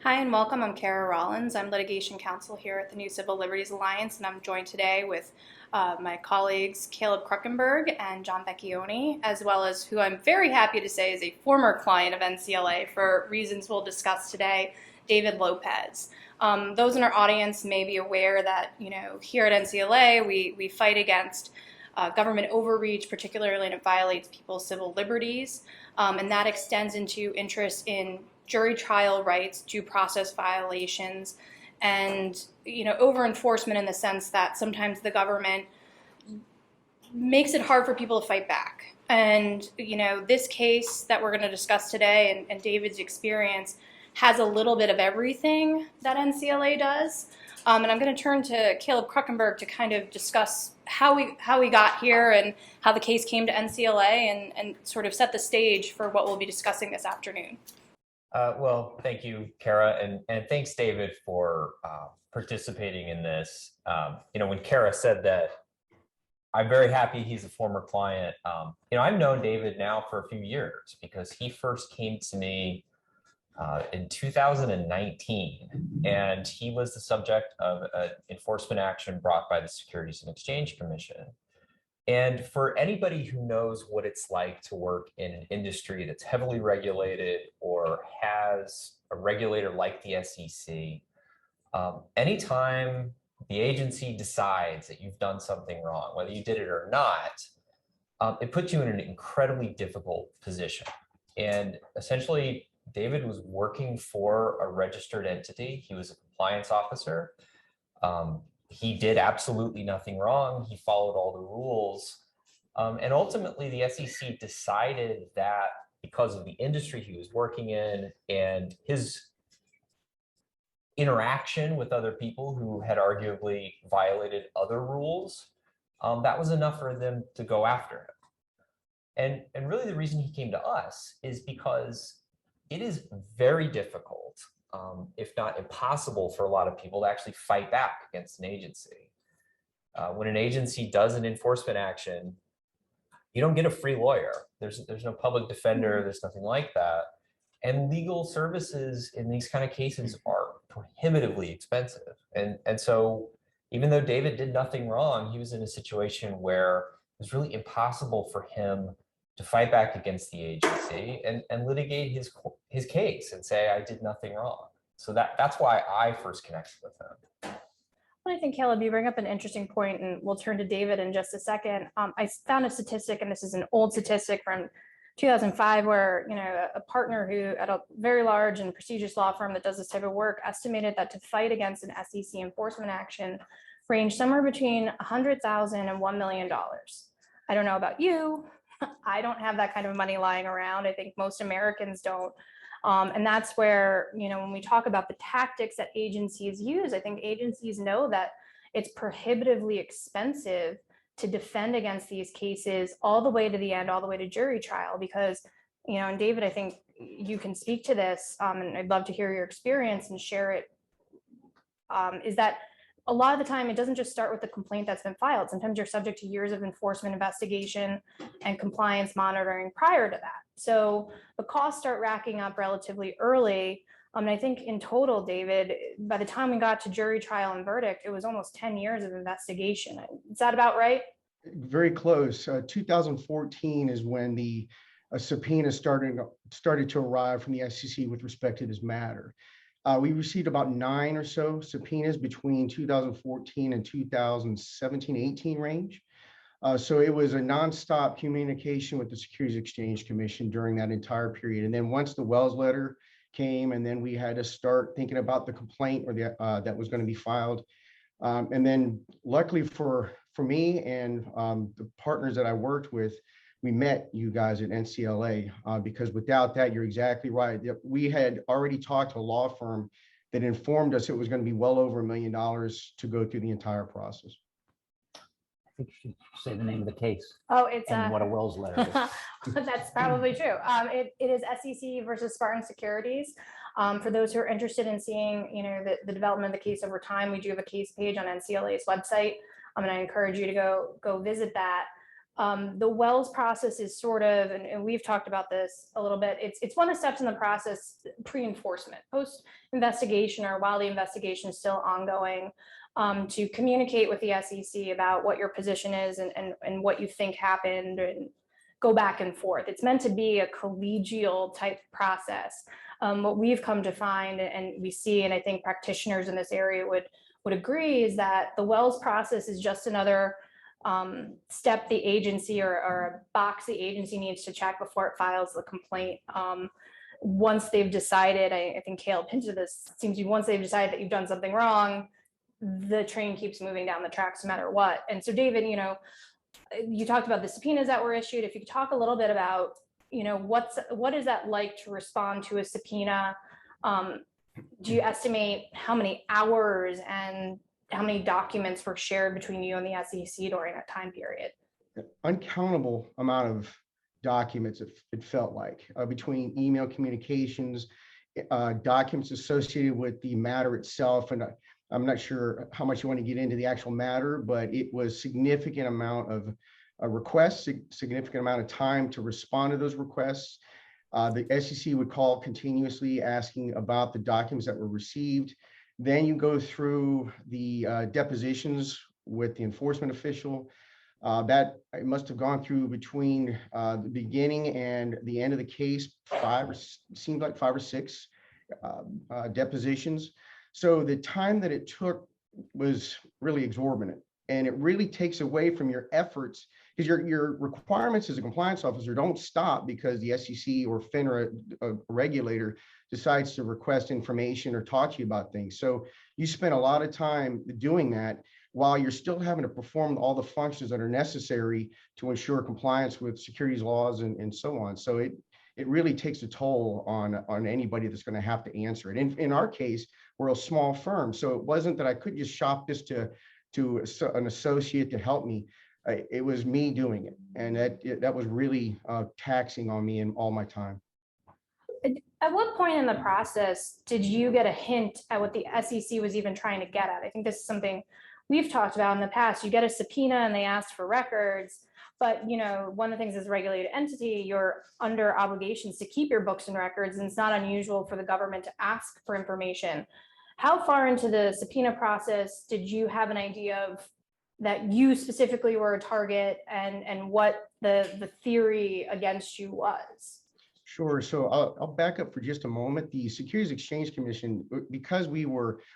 Hi and welcome. I'm Kara Rollins. I'm litigation counsel here at the New Civil Liberties Alliance, and I'm joined today with my colleagues Caleb Kruckenberg and John Vecchione, as well as who I'm very happy to say is a former client of NCLA for reasons we'll discuss today, David Lopez. Those in our audience may be aware that, here at NCLA, we fight against government overreach, particularly when it violates people's civil liberties, and that extends into interest in jury trial rights, due process violations, and over enforcement in the sense that sometimes the government makes it hard for people to fight back. And this case that we're going to discuss today and David's experience has a little bit of everything that NCLA does. And I'm going to turn to Caleb Kruckenberg to kind of discuss how we got here and how the case came to NCLA and sort of set the stage for what we'll be discussing this afternoon. Well, thank you, Kara, and thanks, David, for participating in this. When Kara said that, I'm very happy he's a former client. I've known David now for a few years because he first came to me in 2019, and he was the subject of an enforcement action brought by the Securities and Exchange Commission. And for anybody who knows what it's like to work in an industry that's heavily regulated or has a regulator like the SEC, anytime the agency decides that you've done something wrong, whether you did it or not, it puts you in an incredibly difficult position. And essentially, David was working for a registered entity. He was a compliance officer. He did absolutely nothing wrong. He followed all the rules. And ultimately, the SEC decided that because of the industry he was working in and his interaction with other people who had arguably violated other rules, that was enough for them to go after him. And really the reason he came to us is because it is very difficult, if not impossible, for a lot of people to actually fight back against an agency. When an agency does an enforcement action, you don't get a free lawyer. There's no public defender, there's nothing like that. And legal services in these kind of cases are prohibitively expensive. And so even though David did nothing wrong, he was in a situation where it was really impossible for him to fight back against the agency and litigate his case and say, I did nothing wrong. So that's why I first connected with him. Well, I think, Caleb, you bring up an interesting point, and we'll turn to David in just a second. I found a statistic, and this is an old statistic from 2005, where a partner who at a very large and prestigious law firm that does this type of work estimated that to fight against an SEC enforcement action ranged somewhere between $100,000 and $1 million. I don't know about you. I don't have that kind of money lying around. I think most Americans don't. And that's where, when we talk about the tactics that agencies use, I think agencies know that it's prohibitively expensive to defend against these cases all the way to the end, all the way to jury trial, because, and David, I think you can speak to this, and I'd love to hear your experience and share it, is that a lot of the time, it doesn't just start with the complaint that's been filed. Sometimes you're subject to years of enforcement investigation and compliance monitoring prior to that. So the costs start racking up relatively early. And I think in total, David, by the time we got to jury trial and verdict, it was almost 10 years of investigation. Is that about right? Very close. 2014 is when the subpoena started to arrive from the SEC with respect to this matter. We received about 9 or so subpoenas between 2014 and 2017-18 range. So it was a nonstop communication with the Securities and Exchange Commission during that entire period. And then once the Wells letter came, and then we had to start thinking about the complaint or that was going to be filed. And then luckily for me and the partners that I worked with, we met you guys at NCLA, because without that, you're exactly right. We had already talked to a law firm that informed us it was going to be well over $1 million to go through the entire process. I think you should say the name of the case. Oh, it's and what a Wells letter is. That's probably true. It is SEC versus Spartan Securities. For those who are interested in seeing, the development of the case over time, we do have a case page on NCLA's website. And I encourage you to go visit that. The Wells process is sort of, and we've talked about this a little bit, it's one of the steps in the process, pre-enforcement, post-investigation, or while the investigation is still ongoing, to communicate with the SEC about what your position is and what you think happened, and go back and forth. It's meant to be a collegial type process. What we've come to find, and we see, and I think practitioners in this area would agree, is that the Wells process is just another step the agency, or a box the agency needs to check before it files the complaint. Once they've decided, I think Caleb hinted this, it seems to be once they've decided that you've done something wrong, the train keeps moving down the tracks no matter what. And so David, you talked about the subpoenas that were issued. If you could talk a little bit about, what is that like to respond to a subpoena? Do you estimate how many hours and how many documents were shared between you and the SEC during that time period? Uncountable amount of documents, it felt like, between email communications, documents associated with the matter itself. And I'm not sure how much you want to get into the actual matter, but it was significant amount of requests, significant amount of time to respond to those requests. The SEC would call continuously asking about the documents that were received. Then you go through the depositions with the enforcement official. That it must have gone through between the beginning and the end of the case, seemed like five or six depositions. So the time that it took was really exorbitant, and it really takes away from your efforts, because your requirements as a compliance officer don't stop because the SEC or Finra regulator decides to request information or talk to you about things. So you spend a lot of time doing that while you're still having to perform all the functions that are necessary to ensure compliance with securities laws and so on. So it really takes a toll on anybody that's going to have to answer it. In our case, we're a small firm, so it wasn't that I could just shop this to an associate to help me. It was me doing it, and that was really taxing on me and all my time. At what point in the process did you get a hint at what the SEC was even trying to get at? I think this is something we've talked about in the past. You get a subpoena and they ask for records, but one of the things as a regulated entity, you're under obligations to keep your books and records, and it's not unusual for the government to ask for information. How far into the subpoena process did you have an idea of that you specifically were a target, and what the theory against you was? Sure. So I'll back up for just a moment. The Securities and Exchange Commission, because we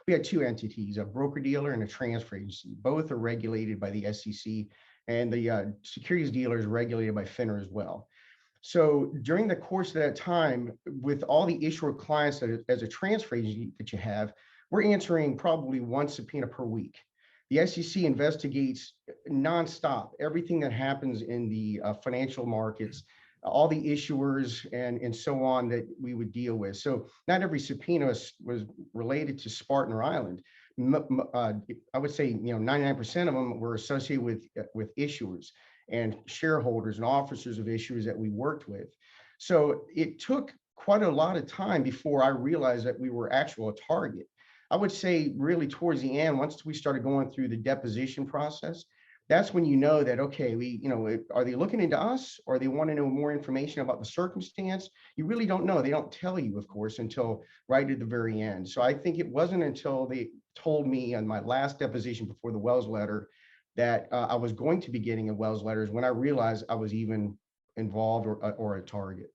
had two entities, a broker-dealer and a transfer agency. Both are regulated by the SEC, and the securities dealer is regulated by Finra as well. So during the course of that time, with all the issuer clients that as a transfer agency that you have, we're answering probably one subpoena per week. The SEC investigates nonstop everything that happens in the financial markets, all the issuers and so on that we would deal with. So not every subpoena was related to Spartan or Island. I would say 99% of them were associated with issuers and shareholders and officers of issuers that we worked with. So it took quite a lot of time before I realized that we were actually a target. I would say really towards the end, once we started going through the deposition process, that's when you know that, okay, are they looking into us, or they want to know more information about the circumstance? You really don't know. They don't tell you, of course, until right at the very end. So I think it wasn't until they told me on my last deposition before the Wells letter that I was going to be getting a Wells letters when I realized I was even involved or a target.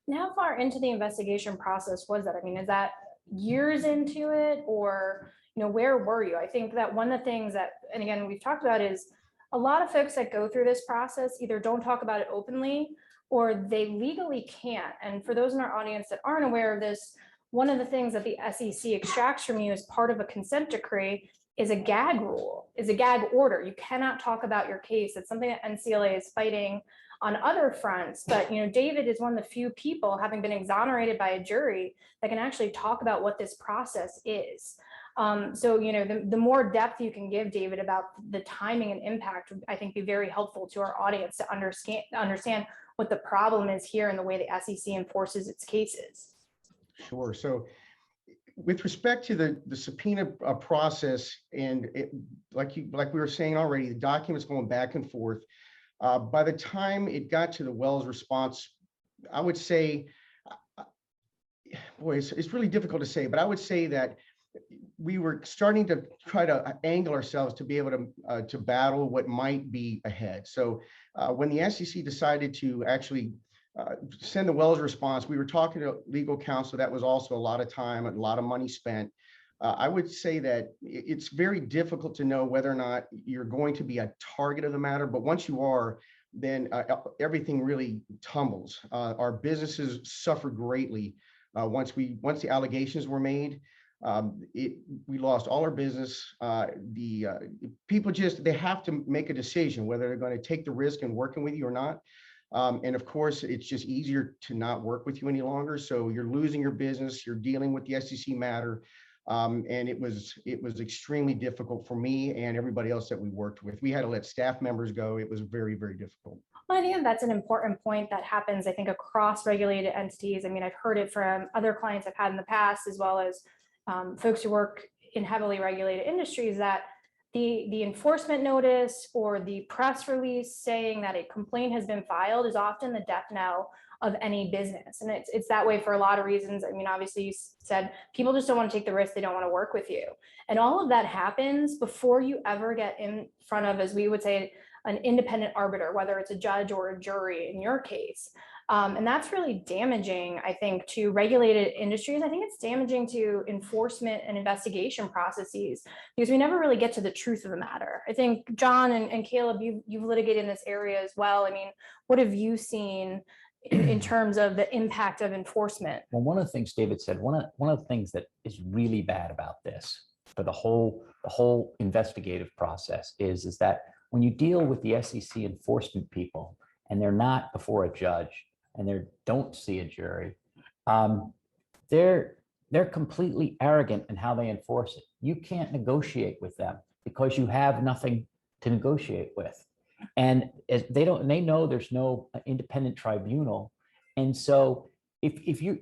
And how far into the investigation process was that? I mean, is that years into it, or where were you? I think that one of the things that, and again, we've talked about, is a lot of folks that go through this process either don't talk about it openly or they legally can't. And for those in our audience that aren't aware of this, one of the things that the SEC extracts from you as part of a consent decree is a gag rule, is a gag order. You cannot talk about your case. It's something that NCLA is fighting on other fronts. But David is one of the few people, having been exonerated by a jury, that can actually talk about what this process is. So the more depth you can give, David, about the timing and impact would, I think, be very helpful to our audience to understand what the problem is here and the way the SEC enforces its cases. Sure. So with respect to the subpoena process, and like we were saying already, the documents going back and forth, By the time it got to the Wells response, I would say, boy, it's really difficult to say, but I would say that we were starting to try to angle ourselves to be able to battle what might be ahead. So when the SEC decided to actually send the Wells response, we were talking to legal counsel. That was also a lot of time, a lot of money spent. I would say that it's very difficult to know whether or not you're going to be a target of the matter, but once you are, then everything really tumbles. Our businesses suffer greatly once the allegations were made. We lost all our business. People they have to make a decision whether they're going to take the risk in working with you or not. And of course, it's just easier to not work with you any longer. So you're losing your business. You're dealing with the SEC matter. And it was extremely difficult for me and everybody else that we worked with. We had to let staff members go. It was very, very difficult. Well, I think that's an important point that happens, I think, across regulated entities. I mean, I've heard it from other clients I've had in the past, as well as folks who work in heavily regulated industries, that the enforcement notice or the press release saying that a complaint has been filed is often the death knell of any business. And it's that way for a lot of reasons. I mean, obviously you said people just don't want to take the risk. They don't want to work with you. And all of that happens before you ever get in front of, as we would say, an independent arbiter, whether it's a judge or a jury in your case. And that's really damaging, I think, to regulated industries. I think it's damaging to enforcement and investigation processes because we never really get to the truth of the matter. I think, John and Caleb, you've litigated in this area as well. I mean, what have you seen in terms of the impact of enforcement? Well, one of the things David said, one of the things that is really bad about this for the whole investigative process is that when you deal with the SEC enforcement people and they're not before a judge and they don't see a jury, they're completely arrogant in how they enforce it. You can't negotiate with them because you have nothing to negotiate with. And they know there's no independent tribunal. And so if you're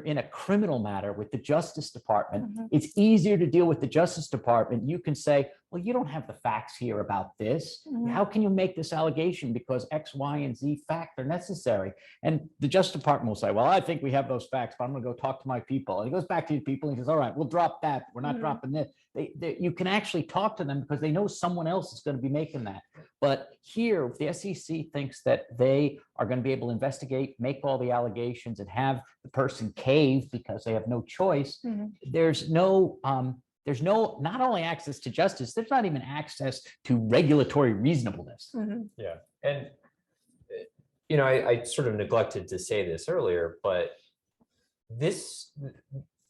in a criminal matter with the Justice Department, it's easier to deal with the Justice Department. You can say, well, you don't have the facts here about this. How can you make this allegation because X, Y, and Z facts are necessary? And the Justice Department will say, well, I think we have those facts, but I'm going to go talk to my people. And he goes back to his people and he says, all right, we'll drop that. We're not dropping this. You can actually talk to them because they know someone else is going to be making that. But here, if the SEC thinks that they are going to be able to investigate, make all the allegations, and have the person cave because they have no choice, there's not only access to justice, there's not even access to regulatory reasonableness. Yeah. And, you know, I sort of neglected to say this earlier, but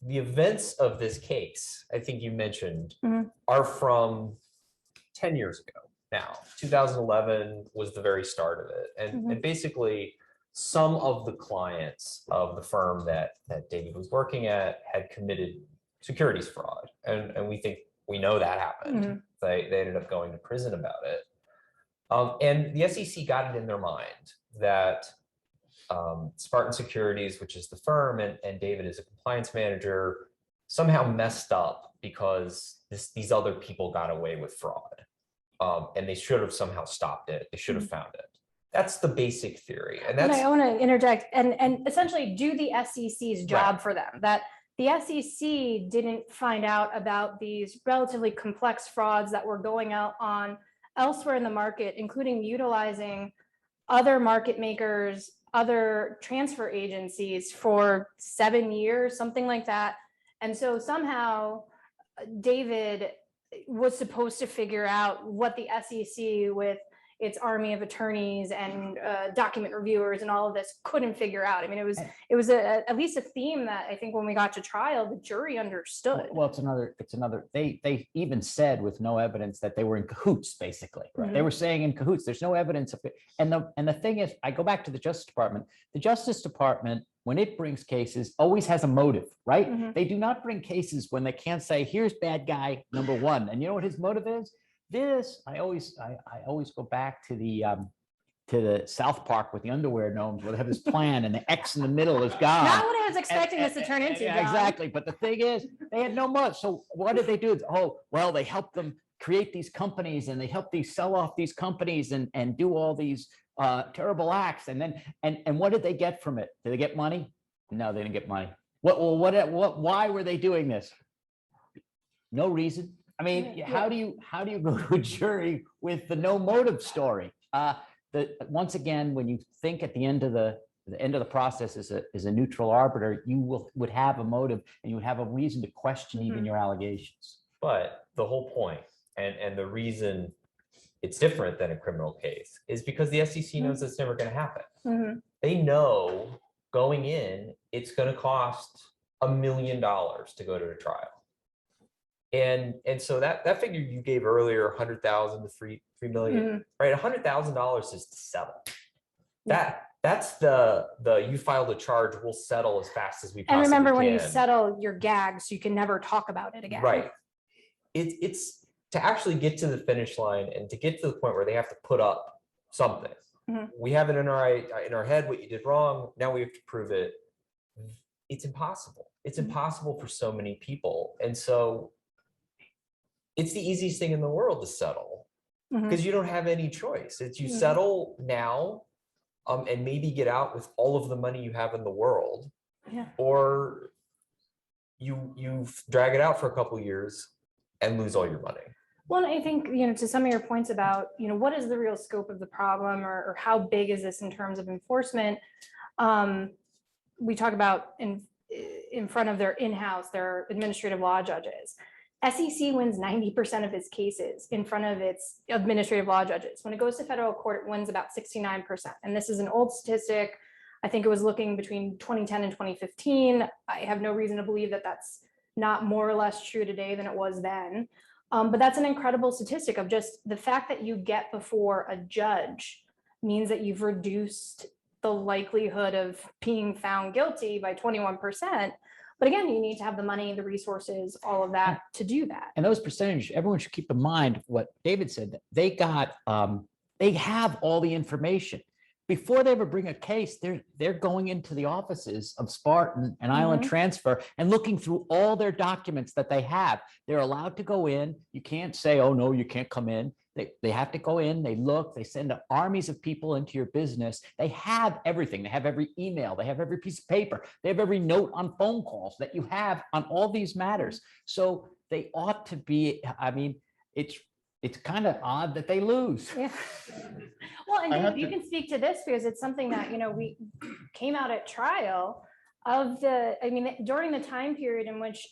the events of this case, I think you mentioned, are from 10 years ago now. 2011 was the very start of it. And basically, some of the clients of the firm that David was working at had committed securities fraud. And we know that happened. They ended up going to prison about it. And the SEC got it in their mind that Spartan Securities, which is the firm, and David is a compliance manager, somehow messed up because these other people got away with fraud. And they should have somehow stopped it. They should have found it. That's the basic theory. And I want to interject and essentially do the SEC's job for them. That the SEC didn't find out about these relatively complex frauds that were going out on elsewhere in the market, including utilizing other market makers, other transfer agencies for 7 years, something like that. And so somehow David was supposed to figure out what the SEC with its army of attorneys and document reviewers and all of this couldn't figure out. I mean, it was at least a theme that I think when we got to trial, the jury understood. Well, it's another. They even said with no evidence that they were in cahoots. Basically, they were saying in cahoots. There's no evidence of it. And the thing is, I go back to the Justice Department. The Justice Department, when it brings cases, always has a motive, right? They do not bring cases when they can't say, here's bad guy number one. And you know what his motive is? I always go back to the South Park with the underwear gnomes, where they have this plan and the X in the middle is God. Not what I was expecting this to turn into. Yeah, exactly. But the thing is, they had no motive. So what did they do? Oh, well, they helped them create these companies and they help these sell off these companies and do all these terrible acts. And then, and what did they get from it? Did they get money? No, they didn't get money. Why were they doing this? No reason. I mean, Yeah. how do you go to a jury with the no motive story? Once again, when you think at the end of the process is a neutral arbiter, you would have a motive and you would have a reason to question even your allegations. But the whole point and the reason it's different than a criminal case is because the SEC knows it's never going to happen. They know going in, it's going to cost $1 million to go to a trial. And so that figure you gave earlier, 100,000 to 3 million, right? $100,000 is to settle. That's the you filed a charge, we'll settle as fast as we possibly can. And remember, when you settle, you're gagged, so you can never talk about it again. Right. It's to actually get to the finish line and to get to the point where they have to put up something. We have it in our head what you did wrong. Now we have to prove it. It's impossible. It's impossible for so many people, and so it's the easiest thing in the world to settle because you don't have any choice. It's you settle now and maybe get out with all of the money you have in the world, or you drag it out for a couple of years and lose all your money. Well, I think, to some of your points about, what is the real scope of the problem, or how big is this in terms of enforcement? We talk about in front of their in-house, their administrative law judges. SEC wins 90% of its cases in front of its administrative law judges. When it goes to federal court, it wins about 69%. And this is an old statistic. I think it was looking between 2010 and 2015. I have no reason to believe that that's not more or less true today than it was then. But that's an incredible statistic of just the fact that you get before a judge means that you've reduced the likelihood of being found guilty by 21%. But again, you need to have the money, the resources, all of that to do that. And those percentages, everyone should keep in mind what David said, that they have all the information. Before they ever bring a case, they're going into the offices of Spartan and Island Transfer and looking through all their documents that they have. They're allowed to go in. You can't say, oh, no, you can't come in. They have to go in, they look, they send armies of people into your business. They have everything. They have every email. They have every piece of paper. They have every note on phone calls that you have on all these matters. So they ought to be, I mean, it's kind of odd that they lose. Yeah. Well, and Dave, you can speak to this because it's something that, we came out at trial of during the time period in which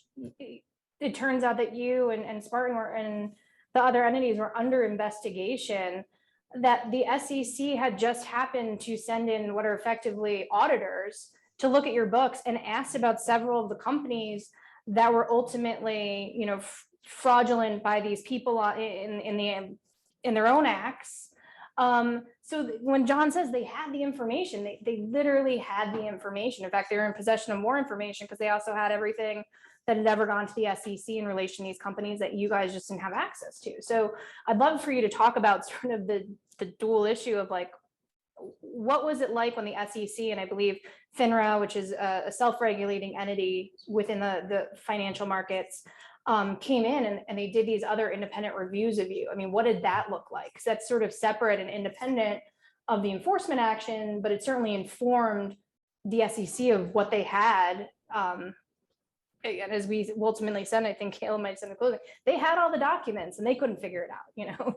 it turns out that you and Spartan were and the other entities were under investigation, that the SEC had just happened to send in what are effectively auditors to look at your books and asked about several of the companies that were ultimately, fraudulent by these people in their own acts. So when John says they had the information, they literally had the information. In fact, they were in possession of more information because they also had everything that had ever gone to the SEC in relation to these companies that you guys just didn't have access to. So I'd love for you to talk about sort of the dual issue of what was it like when the SEC, and I believe Finra, which is a self-regulating entity within the financial markets, came in and they did these other independent reviews of you. I mean, what did that look like? Because that's sort of separate and independent of the enforcement action, but it certainly informed the SEC of what they had. And as we ultimately said, I think Caleb might have said in the closing, they had all the documents and they couldn't figure it out.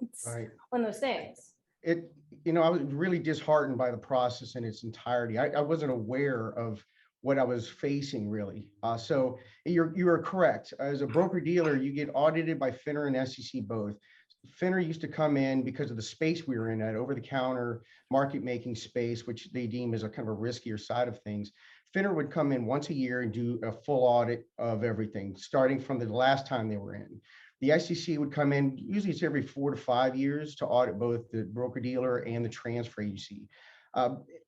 It's one of those things. I was really disheartened by the process in its entirety. I wasn't aware of what I was facing, really. So you are correct. As a broker dealer, you get audited by Finra and SEC both. Finra used to come in because of the space we were in, that over-the-counter market making space, which they deem as a kind of a riskier side of things. Finra would come in once a year and do a full audit of everything, starting from the last time they were in. The SEC would come in, usually it's every 4 to 5 years, to audit both the broker-dealer and the transfer agency.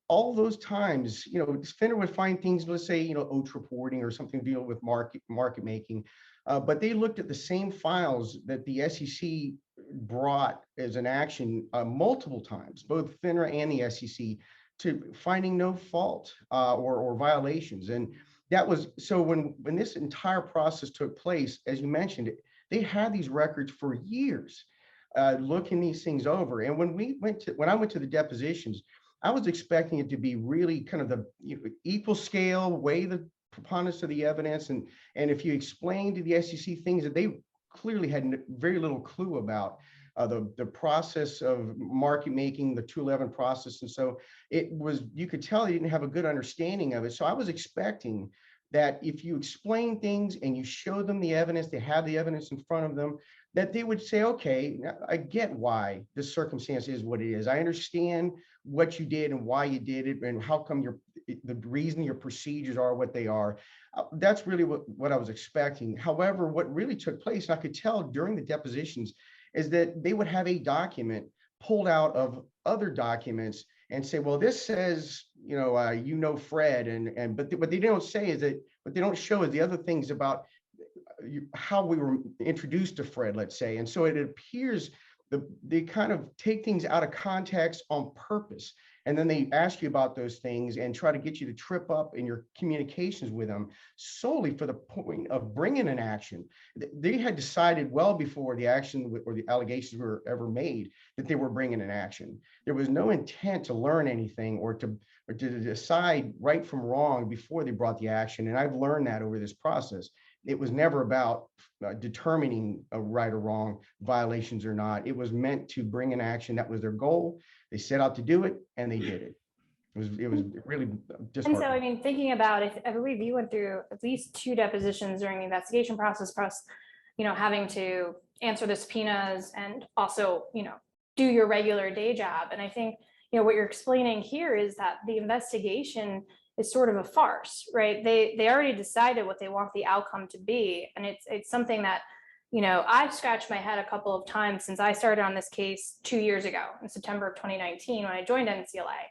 All those times, Finra would find things, let's say, oats reporting or something to deal with market making, but they looked at the same files that the SEC brought as an action multiple times, both Finra and the SEC, to finding no fault or violations. And that was, so when this entire process took place, as you mentioned, They had these records for years, looking these things over. And when I went to the depositions, I was expecting it to be really kind of the equal scale, weigh the preponderance of the evidence. And if you explain to the SEC things that they clearly had very little clue about, the process of market making, the 211 process. And so you could tell they didn't have a good understanding of it. So I was expecting that if you explain things and you show them the evidence, they have the evidence in front of them, that they would say, okay, I get why this circumstance is what it is. I understand what you did and why you did it and how come the reason your procedures are what they are. That's really what I was expecting. However, what really took place, and I could tell during the depositions, is that they would have a document pulled out of other documents and say, well, this says, Fred, but what they don't say is that, what they don't show is the other things about how we were introduced to Fred, let's say. And so it appears they kind of take things out of context on purpose. And then they ask you about those things and try to get you to trip up in your communications with them solely for the point of bringing an action. They had decided well before the action or the allegations were ever made that they were bringing an action. There was no intent to learn anything or to decide right from wrong before they brought the action. And I've learned that over this process. It was never about determining a right or wrong, violations or not. It was meant to bring an action. That was their goal. They set out to do it, and they did it. It was really disheartening. And so, I mean, thinking about it, I believe you went through at least 2 depositions during the investigation process, plus, having to answer the subpoenas and also, do your regular day job. And I think, what you're explaining here is that the investigation is sort of a farce, right? They already decided what they want the outcome to be. And it's something that, I've scratched my head a couple of times since I started on this case 2 years ago in September of 2019 when I joined NCLA.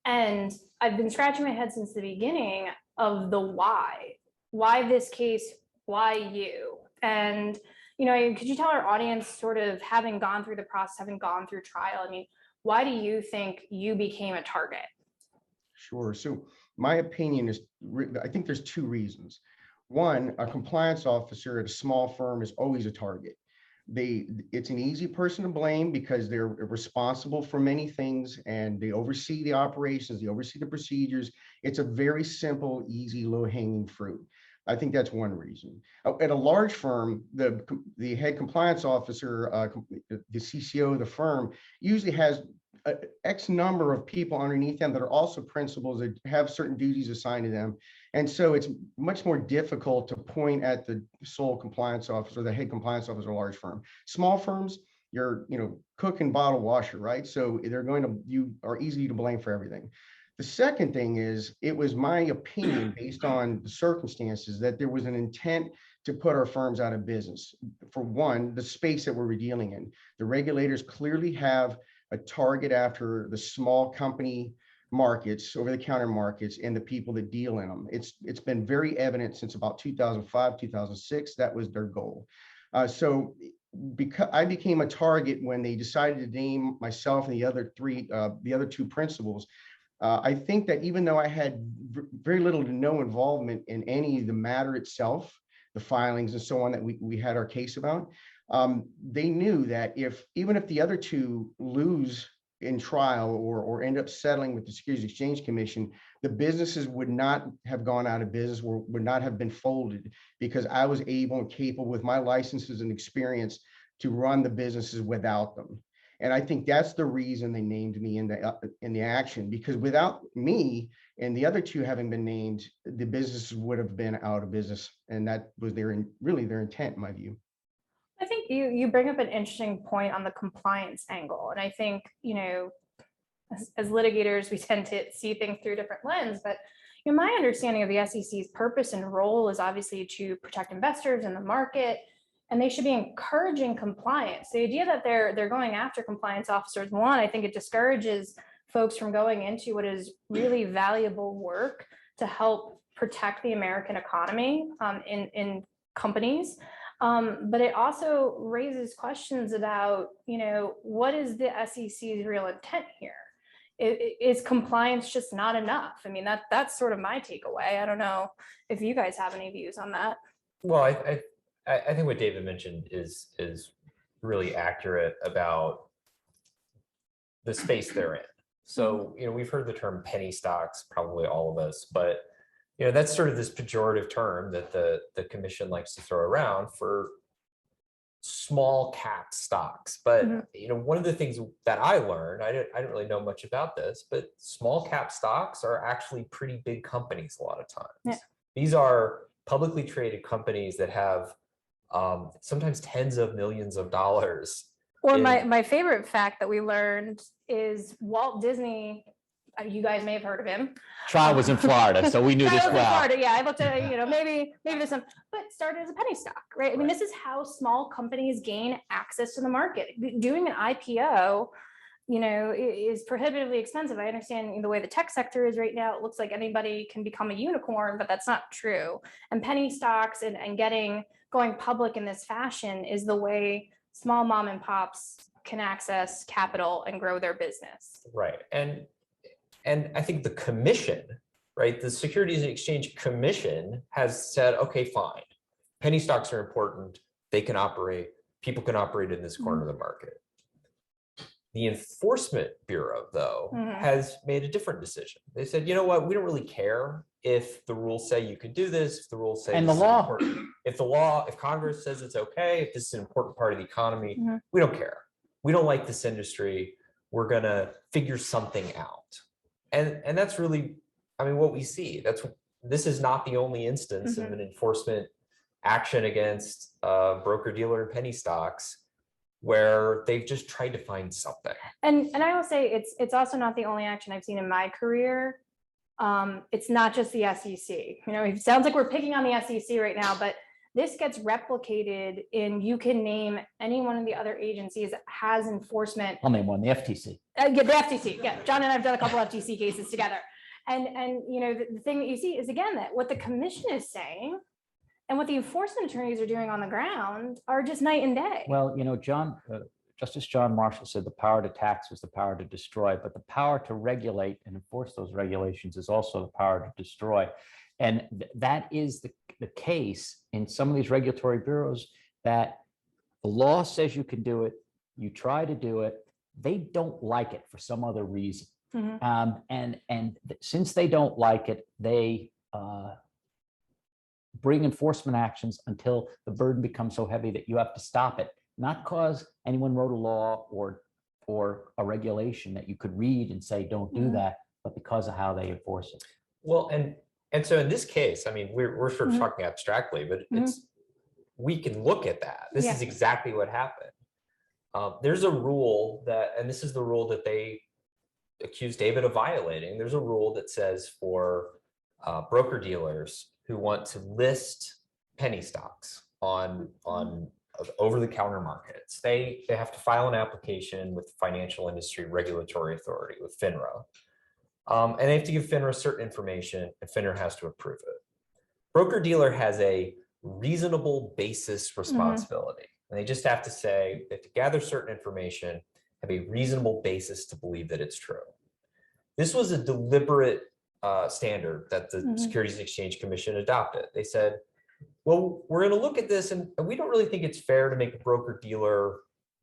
And I've been scratching my head since the beginning of the why this case, why you? And, could you tell our audience, sort of having gone through the process, having gone through trial, why do you think you became a target? Sure. So my opinion is, I think there's 2 reasons. One, a compliance officer at a small firm is always a target. It's an easy person to blame because they're responsible for many things and they oversee the operations, they oversee the procedures. It's a very simple, easy, low-hanging fruit. I think that's one reason. At a large firm, the head compliance officer, the CCO of the firm, usually has X number of people underneath them that are also principals that have certain duties assigned to them. And so it's much more difficult to point at the sole compliance officer, the head compliance officer of a large firm. Small firms, you're, cook and bottle washer, right? So you are easy to blame for everything. The second thing is, it was my opinion based on the circumstances that there was an intent to put our firms out of business. For one, the space that we're dealing in. The regulators clearly have a target after the small company markets, over-the-counter markets, and the people that deal in them. It's been very evident since about 2005, 2006. That was their goal. So because I became a target when they decided to name myself and the other 2 principals, I think that even though I had very little to no involvement in any of the matter itself, the filings and so on that we had our case about, they knew that even if the other 2 lose in trial or end up settling with the Securities and Exchange Commission, the businesses would not have gone out of business or would not have been folded because I was able and capable with my licenses and experience to run the businesses without them. And I think that's the reason they named me in the action, because without me and the other 2 having been named, the businesses would have been out of business. And that was really their intent, in my view. I think you bring up an interesting point on the compliance angle. And I think, as litigators, we tend to see things through a different lens, but my understanding of the SEC's purpose and role is obviously to protect investors in the market, and they should be encouraging compliance. The idea that they're going after compliance officers, one, I think it discourages folks from going into what is really valuable work to help protect the American economy in companies. But it also raises questions about, what is the SEC's real intent here? Is compliance just not enough? I mean, that's sort of my takeaway. I don't know if you guys have any views on that. Well, I think what David mentioned is really accurate about the space they're in. So, we've heard the term penny stocks, probably all of us, but that's sort of this pejorative term that the commission likes to throw around for small cap stocks. But one of the things that I learned, I didn't really know much about this, but small cap stocks are actually pretty big companies a lot of times. Yeah. These are publicly traded companies that have sometimes tens of millions of dollars. Or my favorite fact that we learned is Walt Disney. You guys may have heard of him. Trial was in Florida, so we knew this well. Florida, yeah, I looked at maybe this one, but started as a penny stock, right? I mean, this is how small companies gain access to the market. Doing an IPO, is prohibitively expensive. I understand the way the tech sector is right now. It looks like anybody can become a unicorn, but that's not true. And penny stocks and going public in this fashion is the way small mom and pops can access capital and grow their business. Right. And I think the commission, right, the Securities and Exchange Commission has said, okay, fine. Penny stocks are important. They can operate. People can operate in this corner of the market. The Enforcement Bureau, though, has made a different decision. They said, you know what, we don't really care if the rules say you can do this, if the rules say and the law, if Congress says it's okay, if this is an important part of the economy, we don't care. We don't like this industry. We're gonna figure something out. And that's really, what we see. This is not the only instance of an enforcement action against broker dealer and penny stocks where they've just tried to find something. And I will say it's also not the only action I've seen in my career. It's not just the SEC. It sounds like we're picking on the SEC right now, but this gets replicated you can name any one of the other agencies that has enforcement. I'll name one, the FTC. Yeah, the FTC. Yeah, John and I have done a couple of FTC cases together. And the thing that you see is, again, that what the commission is saying and what the enforcement attorneys are doing on the ground are just night and day. Well, Justice John Marshall said the power to tax was the power to destroy, but the power to regulate and enforce those regulations is also the power to destroy. And that is the case in some of these regulatory bureaus, that the law says you can do it, you try to do it, they don't like it for some other reason. And since they don't like it, they bring enforcement actions until the burden becomes so heavy that you have to stop it. Not because anyone wrote a law or a regulation that you could read and say, don't do that, but because of how they enforce it. Well, and so in this case, we're sort of talking abstractly, but we can look at that. This is exactly what happened. There's a rule and this is the rule that they accused David of violating. There's a rule that says for broker dealers who want to list penny stocks on over-the-counter markets, they have to file an application with the Financial Industry Regulatory Authority, with Finra. And they have to give Finra certain information, and Finra has to approve it. Broker-dealer has a reasonable basis responsibility. And they just have to say, they have to gather certain information, have a reasonable basis to believe that it's true. This was a deliberate standard that the Securities and Exchange Commission adopted. They said, well, we're going to look at this, and we don't really think it's fair to make a broker-dealer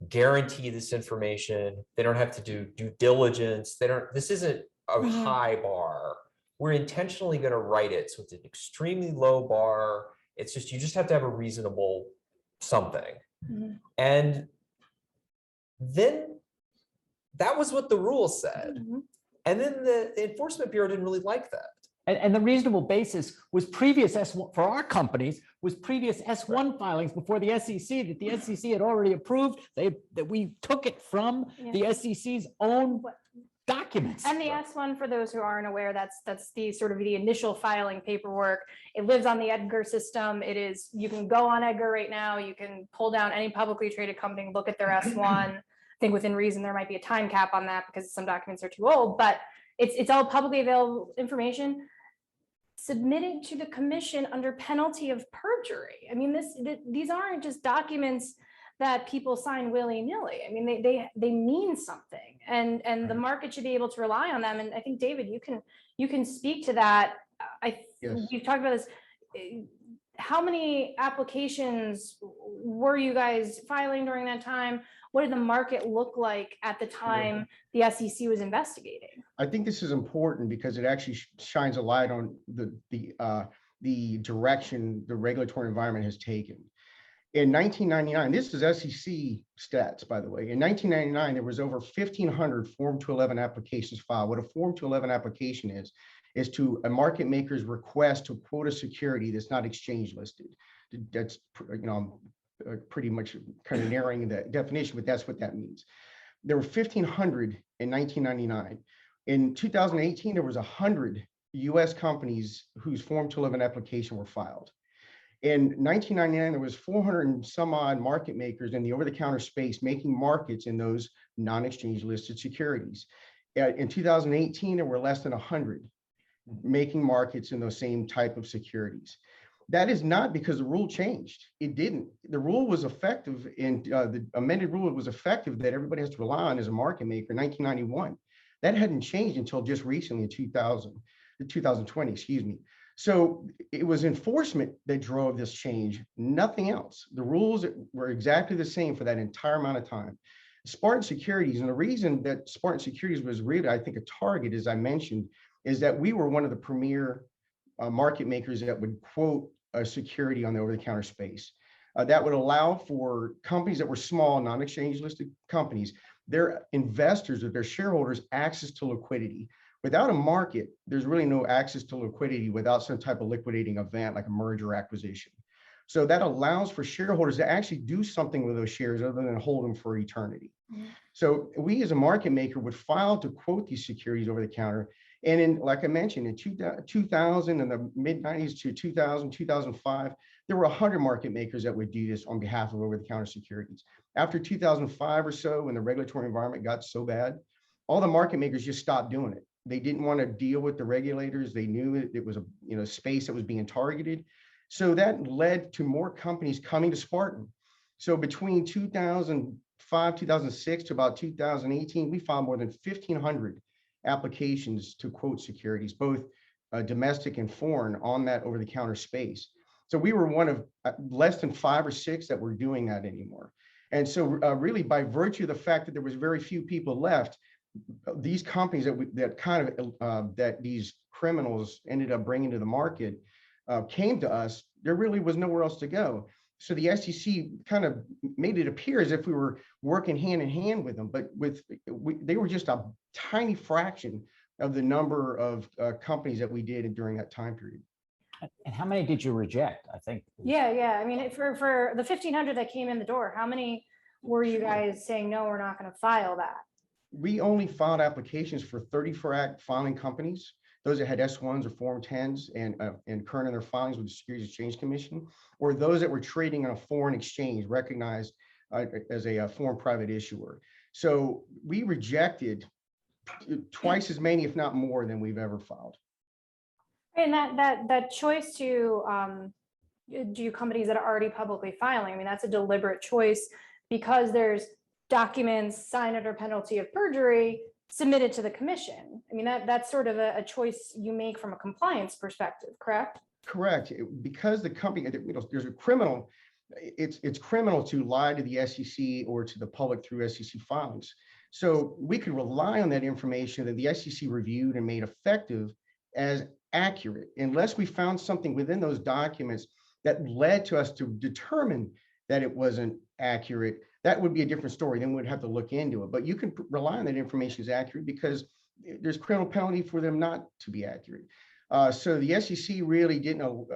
guarantee this information. They don't have to do due diligence. This isn't a high bar. We're intentionally going to write it so it's an extremely low bar. It's just, you just have to have a reasonable something. And then that was what the rule said. And then the Enforcement Bureau didn't really like that. And the reasonable basis was previous S1 for our companies, was previous S1 filings before the SEC that the SEC had already approved. That we took it from the SEC's own documents. And the S1, for those who aren't aware, that's the sort of the initial filing paperwork. It lives on the Edgar system. It is, you can go on Edgar right now. You can pull down any publicly traded company, look at their S1. I think within reason there might be a time cap on that because some documents are too old, but it's all publicly available information submitted to the commission under penalty of perjury. I mean, these aren't just documents that people sign willy-nilly. I mean, they mean something, and the market should be able to rely on them. And I think, David, you can speak to that. You've talked about this. how many applications were you guys filing during that time? What did the market look like at the time the SEC was investigating? I think this is important because it actually shines a light on the direction the regulatory environment has taken. In 1999, this is SEC stats, by the way. In 1999, there was over 1,500 Form 211 applications filed. What a Form 211 application is to a market maker's request to quote a security that's not exchange listed. That's, pretty much kind of narrowing the definition, but that's what that means. There were 1,500 in 1999. In 2018, there was 100 US companies whose Form 211 application were filed. In 1999, there was 400 and some odd market makers in the over-the-counter space making markets in those non-exchange listed securities. In 2018, there were less than 100 making markets in those same type of securities. That is not because the rule changed. It didn't. The rule was effective, and the amended rule was effective that everybody has to rely on as a market maker in 1991. That hadn't changed until just recently in 2020, excuse me. So it was enforcement that drove this change, nothing else. The rules were exactly the same for that entire amount of time. Spartan Securities, and the reason that Spartan Securities was really, I think, a target, as I mentioned, is that we were one of the premier market makers that would quote a security on the over-the-counter space. That would allow for companies that were small, non-exchange listed companies, their investors or their shareholders access to liquidity. Without a market, there's really no access to liquidity without some type of liquidating event like a merger or acquisition. So that allows for shareholders to actually do something with those shares other than hold them for eternity. So we as a market maker would file to quote these securities over the counter. And in, like I mentioned, in 2000 and the mid 90s to 2000, 2005, there were 100 market makers that would do this on behalf of over-the-counter securities. After 2005 or so, when the regulatory environment got so bad, all the market makers just stopped doing it. They didn't want to deal with the regulators. They knew it was a space that was being targeted. So that led to more companies coming to Spartan. So between 2005, 2006 to about 2018, we filed more than 1,500 applications to quote securities, both domestic and foreign, on that over-the-counter space. So we were one of less than 5 or 6 that were doing that anymore. And so really by virtue of the fact that there was very few people left, these companies that these criminals ended up bringing to the market came to us. There really was nowhere else to go. So the SEC kind of made it appear as if we were working hand in hand with them, but they were just a tiny fraction of the number of companies that we did during that time period. And how many did you reject? I think. Yeah. I mean, for the 1,500 that came in the door, how many were you guys saying, no, we're not going to file that? We only filed applications for 34 Act filing companies, those that had S1s or Form 10s and current in their filings with the Securities and Exchange Commission, or those that were trading on a foreign exchange recognized as a foreign private issuer. So we rejected twice as many, if not more, than we've ever filed. And that choice to do companies that are already publicly filing, I mean, that's a deliberate choice because there's documents signed under penalty of perjury submitted to the commission. I mean, that's sort of a choice you make from a compliance perspective, correct? Correct. Because the company, there's a criminal, it's criminal to lie to the SEC or to the public through SEC filings. So we could rely on that information that the SEC reviewed and made effective as accurate, unless we found something within those documents that led to us to determine that it wasn't accurate. That would be a different story. Then we'd have to look into it. But you can rely on that information is accurate because there's criminal penalty for them not to be accurate. So the SEC really didn't know.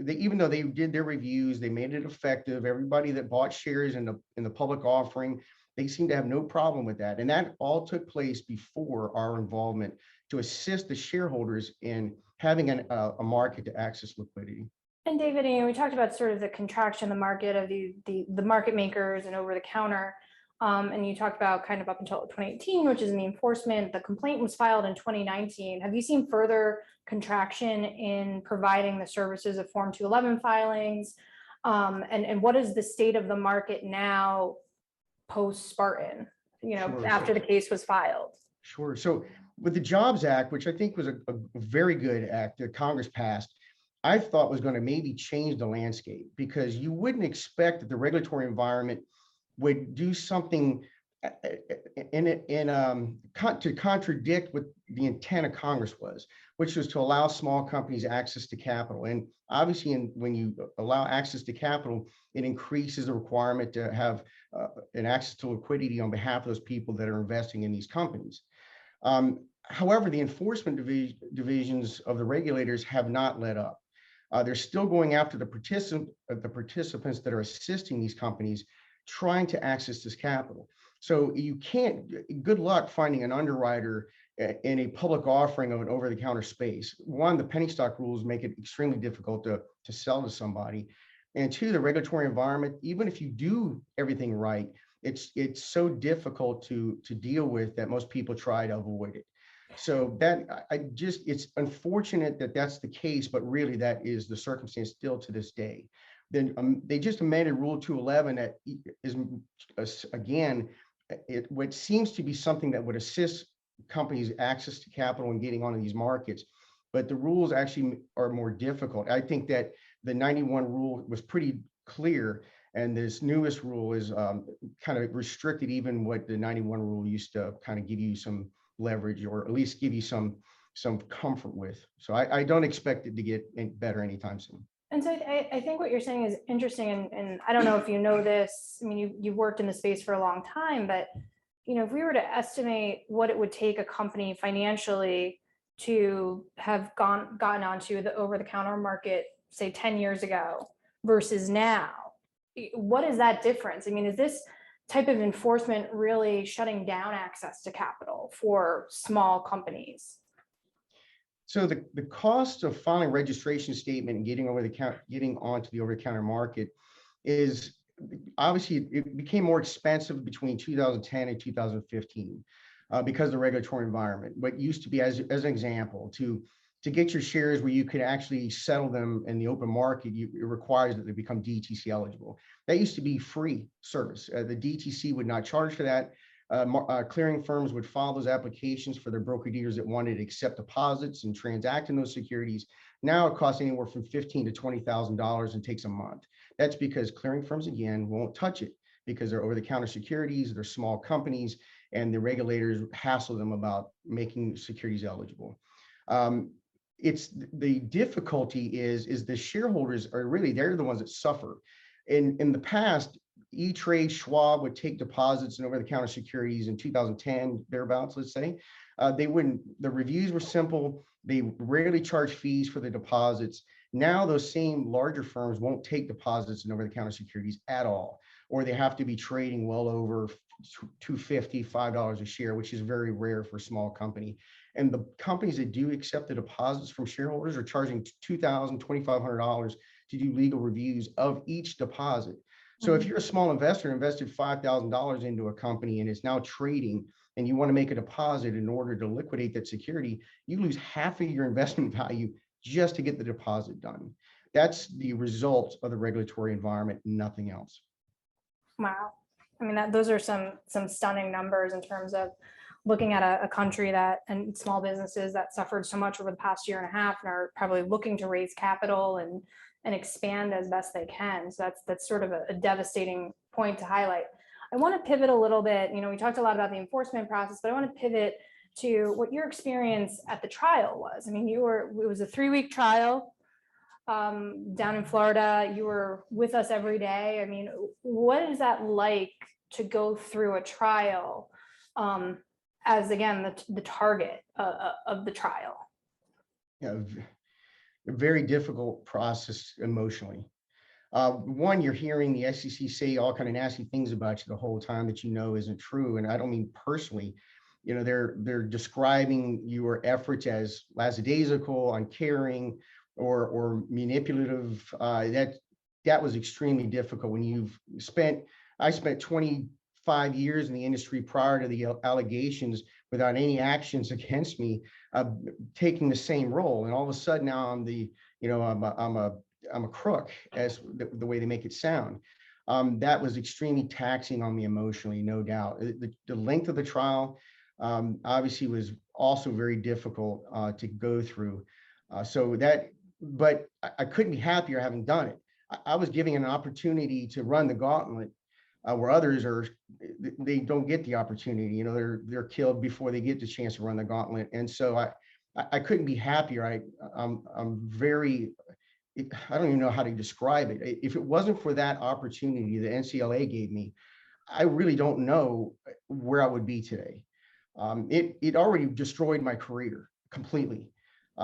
Even though they did their reviews, they made it effective. Everybody that bought shares in the public offering, they seemed to have no problem with that. And that all took place before our involvement to assist the shareholders in having a market to access liquidity. And David, we talked about sort of the contraction of the market of the market makers and over the counter. And you talked about kind of up until 2018, which is in the enforcement. The complaint was filed in 2019. Have you seen further contraction in providing the services of Form 211 filings? And what is the state of the market now post Spartan, Sure. after the case was filed? Sure. So with the Jobs Act, which I think was a very good act that Congress passed, I thought was going to maybe change the landscape, because you wouldn't expect that the regulatory environment would do something to contradict what the intent of Congress was, which was to allow small companies access to capital. And obviously, when you allow access to capital, it increases the requirement to have an access to liquidity on behalf of those people that are investing in these companies. However, the enforcement divisions of the regulators have not let up. They're still going after the participants that are assisting these companies trying to access this capital. So you can't, good luck finding an underwriter in a public offering of an over-the-counter space. One, the penny stock rules make it extremely difficult to sell to somebody. And two, the regulatory environment, even if you do everything right, it's so difficult to deal with that most people try to avoid it. So that it's unfortunate that that's the case, but really that is the circumstance still to this day. Then they just amended Rule 211 that is, again, what seems to be something that would assist companies access to capital and getting onto these markets, but the rules actually are more difficult. I think that the 91 rule was pretty clear, and this newest rule is kind of restricted even what the 91 rule used to kind of give you some leverage, or at least give you some comfort with. So I don't expect it to get any better anytime soon. And so I think what you're saying is interesting, and I don't know if you know this. I mean, you've worked in the space for a long time, but if we were to estimate what it would take a company financially to have gotten onto the over-the-counter market, say 10 years ago versus now, what is that difference? I mean, is this type of enforcement really shutting down access to capital for small companies? So the cost of filing a registration statement and getting onto the over-the-counter market is obviously, it became more expensive between 2010 and 2015 because of the regulatory environment. What used to be, as an example, to get your shares where you could actually settle them in the open market, it requires that they become DTC eligible. That used to be free service. The DTC would not charge for that. Clearing firms would file those applications for their broker-dealers that wanted to accept deposits and transact in those securities. Now it costs anywhere from $15,000 to $20,000 and takes a month. That's because clearing firms, again, won't touch it because they're over-the-counter securities, they're small companies, and the regulators hassle them about making securities eligible. It's the difficulty is the shareholders are really, they're the ones that suffer. In the past, E-Trade, Schwab would take deposits in over-the-counter securities in 2010, thereabouts, let's say. The reviews were simple. They rarely charge fees for the deposits. Now those same larger firms won't take deposits in over-the-counter securities at all, or they have to be trading well over $2.50, $5 a share, which is very rare for a small company. And the companies that do accept the deposits from shareholders are charging $2,000, $2,500 to do legal reviews of each deposit. So if you're a small investor, invested $5,000 into a company and it's now trading, and you want to make a deposit in order to liquidate that security, you lose half of your investment value just to get the deposit done. That's the result of the regulatory environment, nothing else. Wow. I mean, those are some stunning numbers in terms of looking at a country and small businesses that suffered so much over the past year and a half and are probably looking to raise capital and expand as best they can. So that's sort of a devastating point to highlight. I want to pivot a little bit. We talked a lot about the enforcement process, but I want to pivot to what your experience at the trial was. I mean, it was a 3-week trial down in Florida. You were with us every day. I mean, what is that like to go through a trial as, again, the target of the trial? Yeah, a very difficult process emotionally. One, you're hearing the SEC say all kind of nasty things about you the whole time that isn't true. And I don't mean personally. They're describing your efforts as lackadaisical, uncaring, or manipulative. That was extremely difficult when I spent 25 years in the industry prior to the allegations without any actions against me, taking the same role. And all of a sudden now I'm a crook, as the way they make it sound. That was extremely taxing on me emotionally, no doubt. The length of the trial obviously was also very difficult to go through. So that but I couldn't be happier having done it. I was giving an opportunity to run the gauntlet where others they don't get the opportunity. You know, they're killed before they get the chance to run the gauntlet. And so I couldn't be happier. I'm very, I don't even know how to describe it. If it wasn't for that opportunity the NCLA gave me, I really don't know where I would be today. It already destroyed my career completely.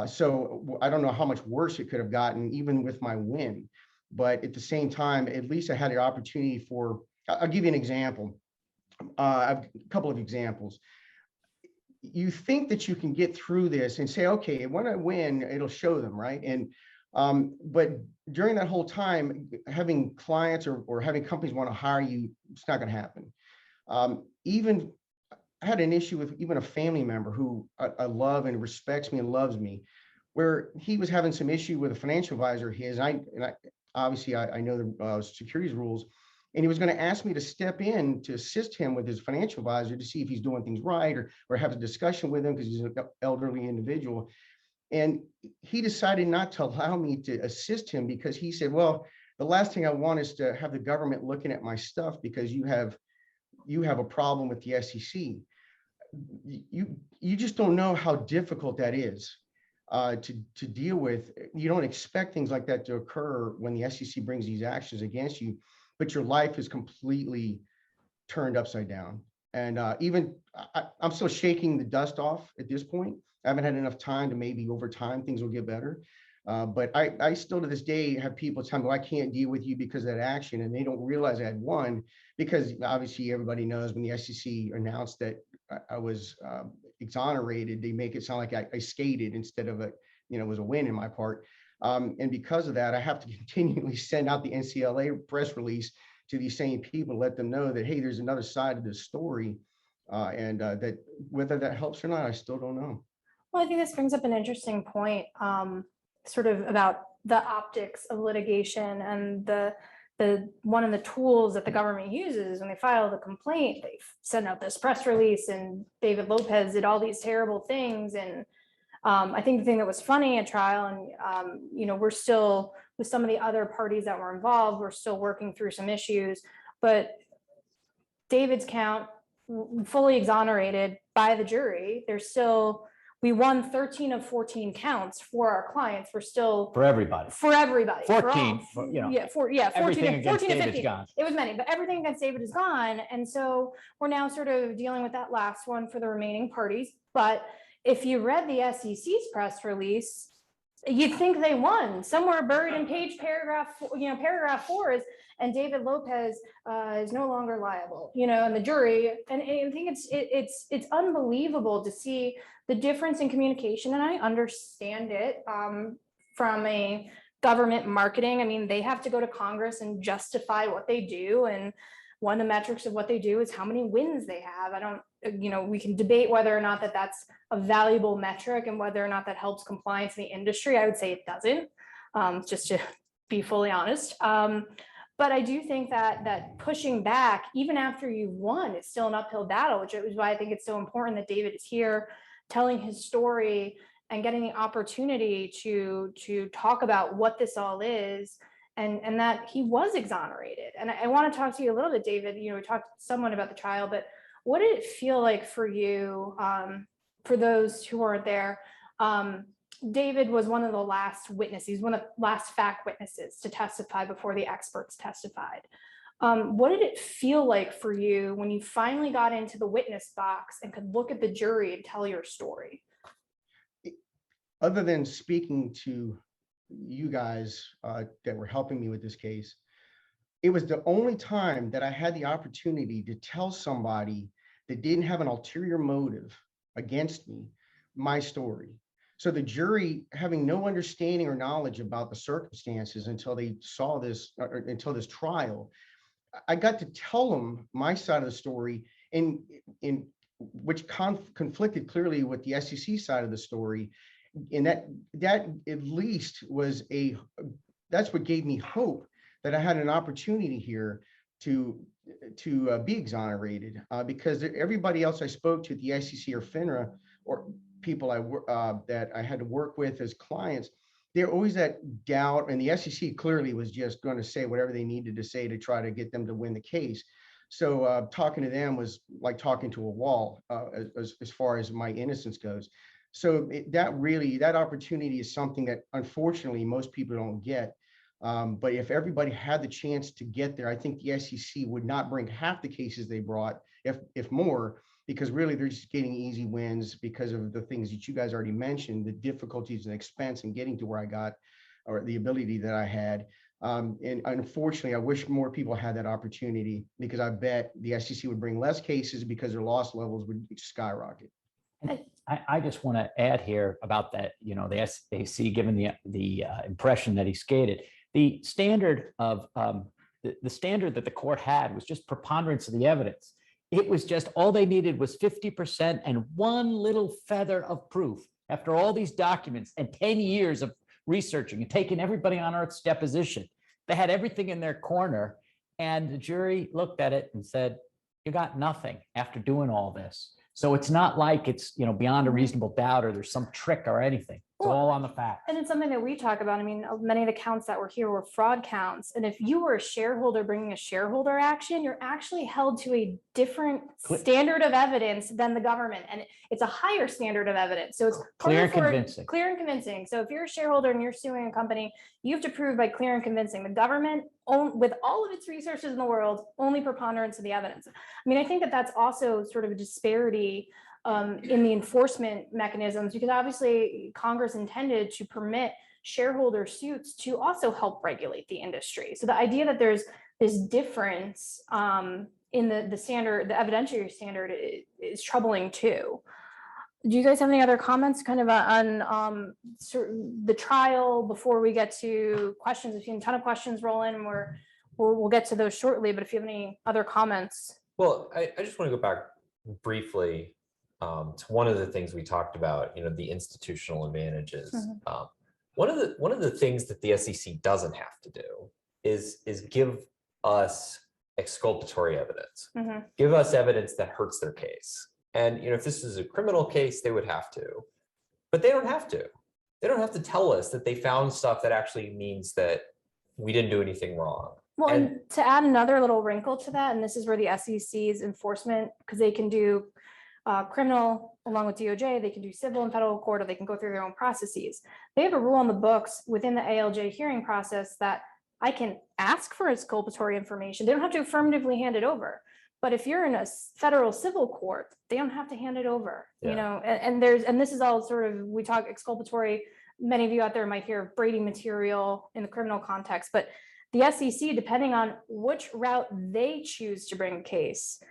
So I don't know how much worse it could have gotten even with my win. But at the same time, at least I had the opportunity for, I'll give you an example. I've a couple of examples. You think that you can get through this and say, okay, when I win, it'll show them, right? And but during that whole time, having clients or having companies want to hire you, it's not going to happen. Even I had an issue with even a family member who I love and respects me and loves me, where he was having some issue with a financial advisor of his. And I obviously I know the securities rules, and he was going to ask me to step in to assist him with his financial advisor to see if he's doing things right, or have a discussion with him because he's an elderly individual. And he decided not to allow me to assist him because he said, well, the last thing I want is to have the government looking at my stuff because you have a problem with the SEC. You just don't know how difficult that is to deal with. You don't expect things like that to occur when the SEC brings these actions against you, but your life is completely turned upside down. And even I'm still shaking the dust off at this point. I haven't had enough time to, maybe over time things will get better. But I still to this day have people tell me, well, I can't deal with you because of that action. And they don't realize I had won, because obviously everybody knows when the SEC announced that I was exonerated, they make it sound like I skated instead of it was a win in my part. And because of that, I have to continually send out the NCLA press release to these same people, let them know that, hey, there's another side of this story. And that whether that helps or not, I still don't know. Well, I think this brings up an interesting point, sort of about the optics of litigation and the one of the tools that the government uses when they file the complaint. They send out this press release, and David Lopez did all these terrible things. And I think the thing that was funny at trial, and we're still, with some of the other parties that were involved, we're still working through some issues, but David's count fully exonerated by the jury. We won 13 of 14 counts for our clients. We're still For everybody. 14, 14 Everything to 14 to David's 15. gone. It was many, but everything against David is gone. And so we're now sort of dealing with that last one for the remaining parties. But if you read the SEC's press release, you'd think they won. Somewhere buried in paragraph 4 is, and David Lopez is no longer liable, and the jury. And I think it's unbelievable to see the difference in communication. And I understand it from a government marketing. I mean, they have to go to Congress and justify what they do. And one of the metrics of what they do is how many wins they have. We can debate whether or not that's a valuable metric and whether or not that helps compliance in the industry. I would say it doesn't, just to be fully honest. But I do think that pushing back, even after you've won, is still an uphill battle, which is why I think it's so important that David is here telling his story and getting the opportunity to talk about what this all is, and that he was exonerated. And I want to talk to you a little bit, David. We talked somewhat about the trial, but what did it feel like for you, for those who weren't there? David was one of the last witnesses. He's one of the last fact witnesses to testify before the experts testified. What did it feel like for you when you finally got into the witness box and could look at the jury and tell your story? Other than speaking to you guys that were helping me with this case, it was the only time that I had the opportunity to tell somebody that didn't have an ulterior motive against me, my story. So the jury, having no understanding or knowledge about the circumstances until they saw this, or until this trial, I got to tell them my side of the story, in which conflicted clearly with the SEC side of the story. And that at least was that's what gave me hope that I had an opportunity here to be exonerated, because everybody else I spoke to at the SEC or Finra, or people that I had to work with as clients, There always that doubt, and the SEC clearly was just going to say whatever they needed to say to try to get them to win the case. So talking to them was like talking to a wall as far as my innocence goes. So that opportunity is something that unfortunately most people don't get. But if everybody had the chance to get there, I think the SEC would not bring half the cases they brought, if more, because really they're just getting easy wins because of the things that you guys already mentioned, the difficulties and expense in getting to where I got, or the ability that I had. And unfortunately, I wish more people had that opportunity, because I bet the SEC would bring less cases because their loss levels would skyrocket. I just want to add here about that, the SEC, given the impression that he skated, the standard of the standard that the court had was just preponderance of the evidence. It was just all they needed was 50% and one little feather of proof after all these documents and 10 years of researching and taking everybody on Earth's deposition. They had everything in their corner, and the jury looked at it and said, you got nothing after doing all this. So it's not like it's, beyond a reasonable doubt or there's some trick or anything. It's all on the facts. And it's something that we talk about. I mean, many of the counts that were here were fraud counts. And if you were a shareholder bringing a shareholder action, you're actually held to a different standard of evidence than the government. And it's a higher standard of evidence. So it's Clear and convincing. Clear and convincing. So if you're a shareholder and you're suing a company, you have to prove by clear and convincing. The government, with all of its resources in the world, only preponderance of the evidence. I mean, I think that that's also sort of a disparity in the enforcement mechanisms, because obviously Congress intended to permit shareholder suits to also help regulate the industry. So the idea that there's this difference in the standard, the evidentiary standard, is troubling too. Do you guys have any other comments kind of on the trial before we get to questions? We've seen a ton of questions roll in, and we'll get to those shortly, but if you have any other comments. Well, I just want to go back briefly to one of the things we talked about, the institutional advantages. Mm-hmm. One of the things that the SEC doesn't have to do is give us exculpatory evidence, Mm-hmm. give us evidence that hurts their case. And if this is a criminal case, they would have to, but they don't have to. They don't have to tell us that they found stuff that actually means that we didn't do anything wrong. Well, and to add another little wrinkle to that, and this is where the SEC's enforcement, because they can do criminal along with DOJ, they can do civil and federal court, or they can go through their own processes. They have a rule on the books within the ALJ hearing process that I can ask for exculpatory information. They don't have to affirmatively hand it over. But if you're in a federal civil court, they don't have to hand it over, and this is all sort of, we talk exculpatory. Many of you out there might hear Brady material in the criminal context, but the SEC, depending on which route they choose to bring a case,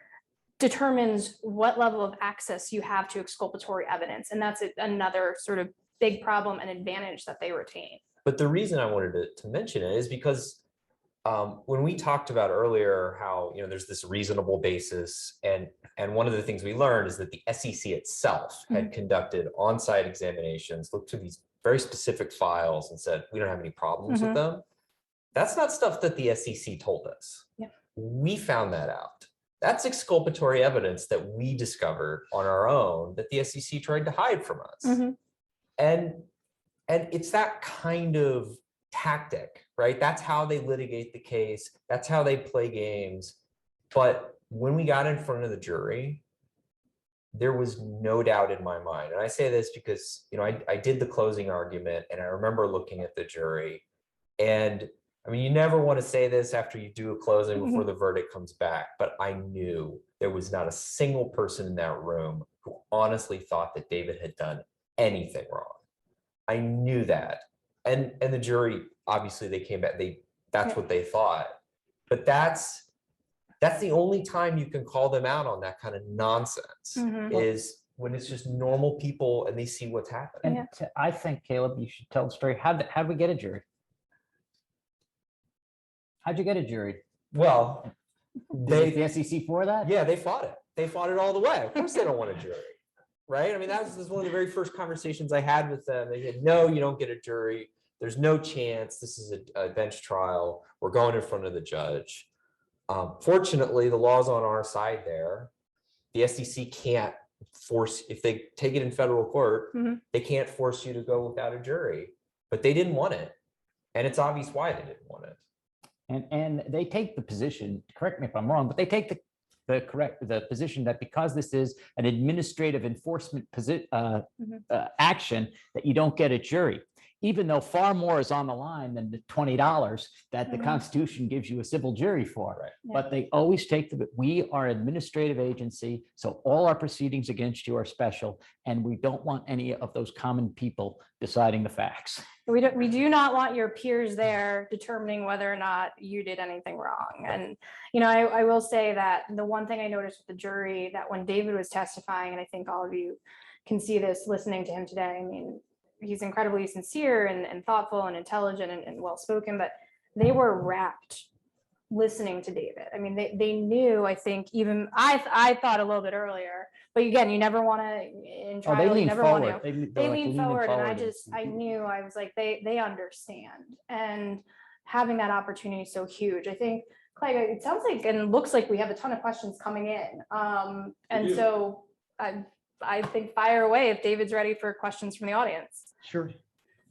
determines what level of access you have to exculpatory evidence. And that's another sort of big problem and advantage that they retain. But the reason I wanted to mention it is because when we talked about earlier how there's this reasonable basis, and one of the things we learned is that the SEC itself had conducted on-site examinations, looked to these very specific files and said, we don't have any problems with them. That's not stuff that the SEC told us. Yeah. We found that out. That's exculpatory evidence that we discovered on our own that the SEC tried to hide from us. And it's that kind of tactic, right? That's how they litigate the case. That's how they play games. But when we got in front of the jury, there was no doubt in my mind. And I say this because, I did the closing argument, and I remember looking at the jury, and I mean, you never want to say this after you do a closing before the verdict comes back, but I knew there was not a single person in that room who honestly thought that David had done anything wrong. I knew that. And the jury, obviously they came back, that's what they thought. But that's the only time you can call them out on that kind of nonsense, is when it's just normal people and they see what's happening. And I think, Caleb, you should tell the story. How'd we get a jury? How'd you get a jury? Well, the SEC for that? Yeah, they fought it. They fought it all the way. Of course they don't want a jury, right? I mean, that was one of the very first conversations I had with them. They said, no, you don't get a jury. There's no chance. This is a bench trial. We're going in front of the judge. Fortunately, the law's on our side there. The SEC can't force, if they take it in federal court, they can't force you to go without a jury. but they didn't want it. And it's obvious why they didn't want it. And they take the position, correct me if I'm wrong, but they take the position that because this is an administrative enforcement action, that you don't get a jury, even though far more is on the line than the $20 that the Constitution gives you a civil jury for. Right. Yeah. But they always take we are an administrative agency, so all our proceedings against you are special, and we don't want any of those common people deciding the facts. We do not want your peers there determining whether or not you did anything wrong. And, you know, I will say that the one thing I noticed with the jury, that when David was testifying, and I think all of you can see this listening to him today, I mean, he's incredibly sincere and thoughtful and intelligent and well-spoken, but they were rapt listening to David. I mean, they knew, I think, even I thought a little bit earlier, but again, you never want to, in trial, you never want to. They lean forward, and I knew, I was like, they understand. And having that opportunity is so huge. I think, Clay, it sounds like, and looks like we have a ton of questions coming in. And so I think fire away if David's ready for questions from the audience. Sure.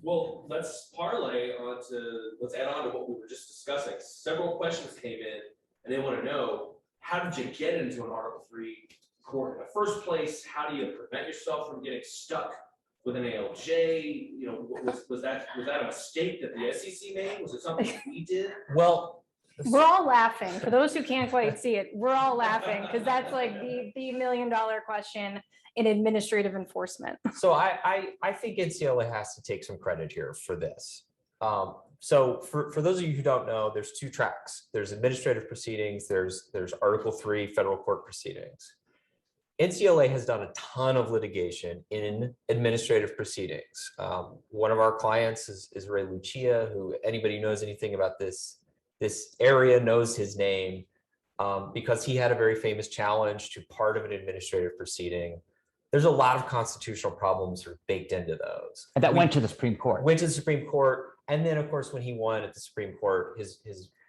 Well, let's let's add on to what we were just discussing. Several questions came in and they want to know, how did you get into an Article 3 court in the first place? How do you prevent yourself from getting stuck with an ALJ? You know, was that a mistake that the SEC made? Was it something we did? Well, We're all laughing. For those who can't quite see it, we're all laughing because that's like the $1 million question in administrative enforcement. so I think NCLA has to take some credit here for this. So for those of you who don't know, there's two tracks. There's administrative proceedings, there's Article 3 federal court proceedings. NCLA has done a ton of litigation in administrative proceedings. One of our clients is Ray Lucia, who anybody who knows anything about this area knows his name, because he had a very famous challenge to part of an administrative proceeding. There's a lot of constitutional problems sort of baked into those. And that went to the Supreme Court. Went to the Supreme Court. And then, of course, when he won at the Supreme Court, his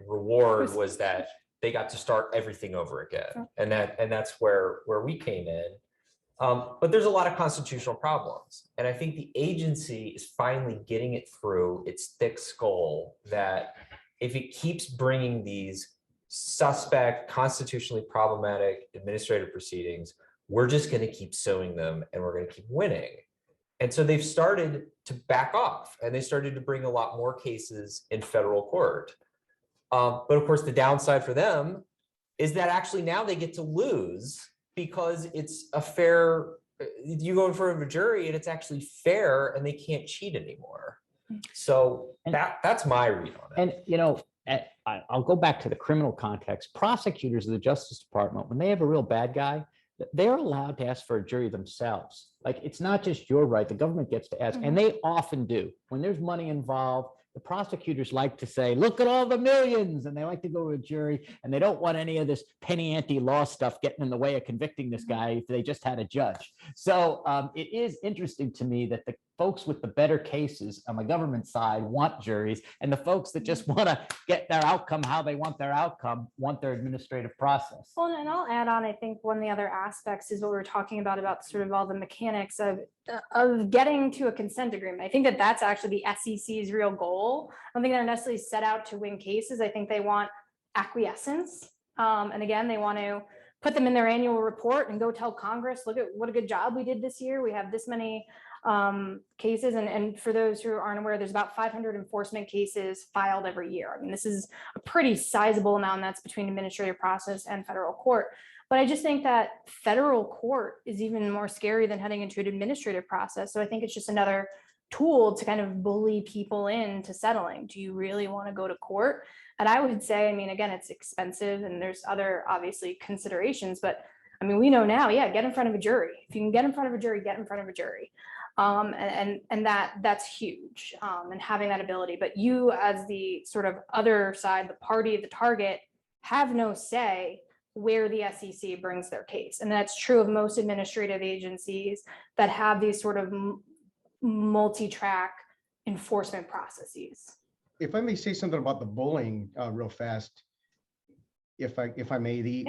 reward was that they got to start everything over again. And that's where we came in. But there's a lot of constitutional problems. And I think the agency is finally getting it through its thick skull that if it keeps bringing these suspect, constitutionally problematic administrative proceedings, we're just going to keep suing them and we're going to keep winning. And so they've started to back off, and they started to bring a lot more cases in federal court. But of course, the downside for them is that actually now they get to lose because it's a fair, you go in front of a jury and it's actually fair and they can't cheat anymore. So that's my read on it. And, you know, I'll go back to the criminal context. Prosecutors of the Justice Department, when they have a real bad guy, they're allowed to ask for a jury themselves. Like, it's not just your right, the government gets to ask, and they often do. When there's money involved, the prosecutors like to say, look at all the millions, and they like to go to a jury, and they don't want any of this penny ante law stuff getting in the way of convicting this guy if they just had a judge. So it is interesting to me that the folks with the better cases on the government side want juries, and the folks that just want to get their outcome how they want their outcome want their administrative process. Well, and I'll add on, I think one of the other aspects is what we were talking about sort of all the mechanics of getting to a consent agreement. I think that that's actually the SEC's real goal. I don't think they're necessarily set out to win cases. I think they want acquiescence. And again, they want to put them in their annual report and go tell Congress, look at what a good job we did this year. We have this many cases. And for those who aren't aware, there's about 500 enforcement cases filed every year. I mean, this is a pretty sizable amount, and that's between administrative process and federal court. But I just think that federal court is even more scary than heading into an administrative process. So I think it's just another tool to kind of bully people into settling. Do you really want to go to court? And I would say, I mean, again, it's expensive and there's other obviously considerations, but I mean, we know now, yeah, get in front of a jury. If you can get in front of a jury, get in front of a jury. And that's huge, and having that ability. But you, as the sort of other side, the party, the target, have no say where the SEC brings their case. And that's true of most administrative agencies that have these sort of multi-track enforcement processes. If I may say something about the bullying real fast, if I may,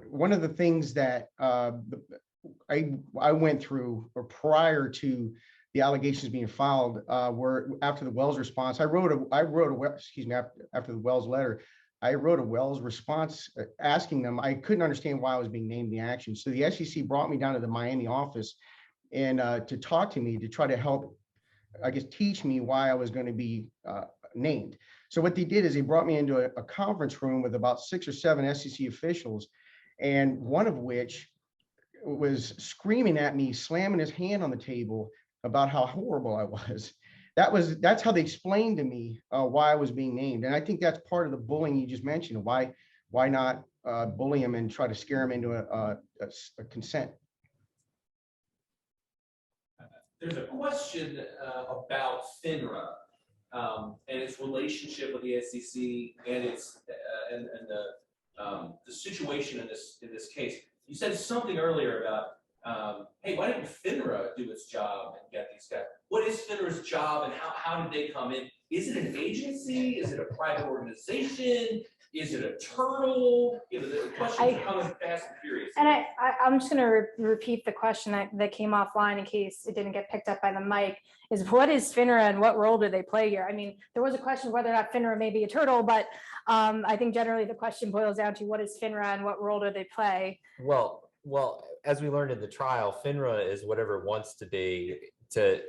one of the things that I went through, or prior to the allegations being filed were after the Wells response. After the Wells letter, I wrote a Wells response asking them. I couldn't understand why I was being named in the action. So the SEC brought me down to the Miami office and to talk to me to try to help, I guess, teach me why I was going to be named. So what they did is they brought me into a conference room with about 6 or 7 SEC officials, and one of which was screaming at me, slamming his hand on the table about how horrible I was. That's how they explained to me why I was being named. And I think that's part of the bullying you just mentioned. Why not bully him and try to scare him into a consent? There's a question about Finra and its relationship with the SEC and its and the situation in this case. You said something earlier about, hey, why didn't Finra do its job and get these guys? What is Finra's job and how did they come in? Is it an agency? Is it a private organization? Is it a turtle? You know, the questions are coming fast and furious. And I'm just going to repeat the question that came offline in case it didn't get picked up by the mic, is what is Finra and what role do they play here? I mean, there was a question whether or not Finra may be a turtle, but I think generally the question boils down to what is Finra and what role do they play? Well, as we learned in the trial, Finra is whatever it wants to be to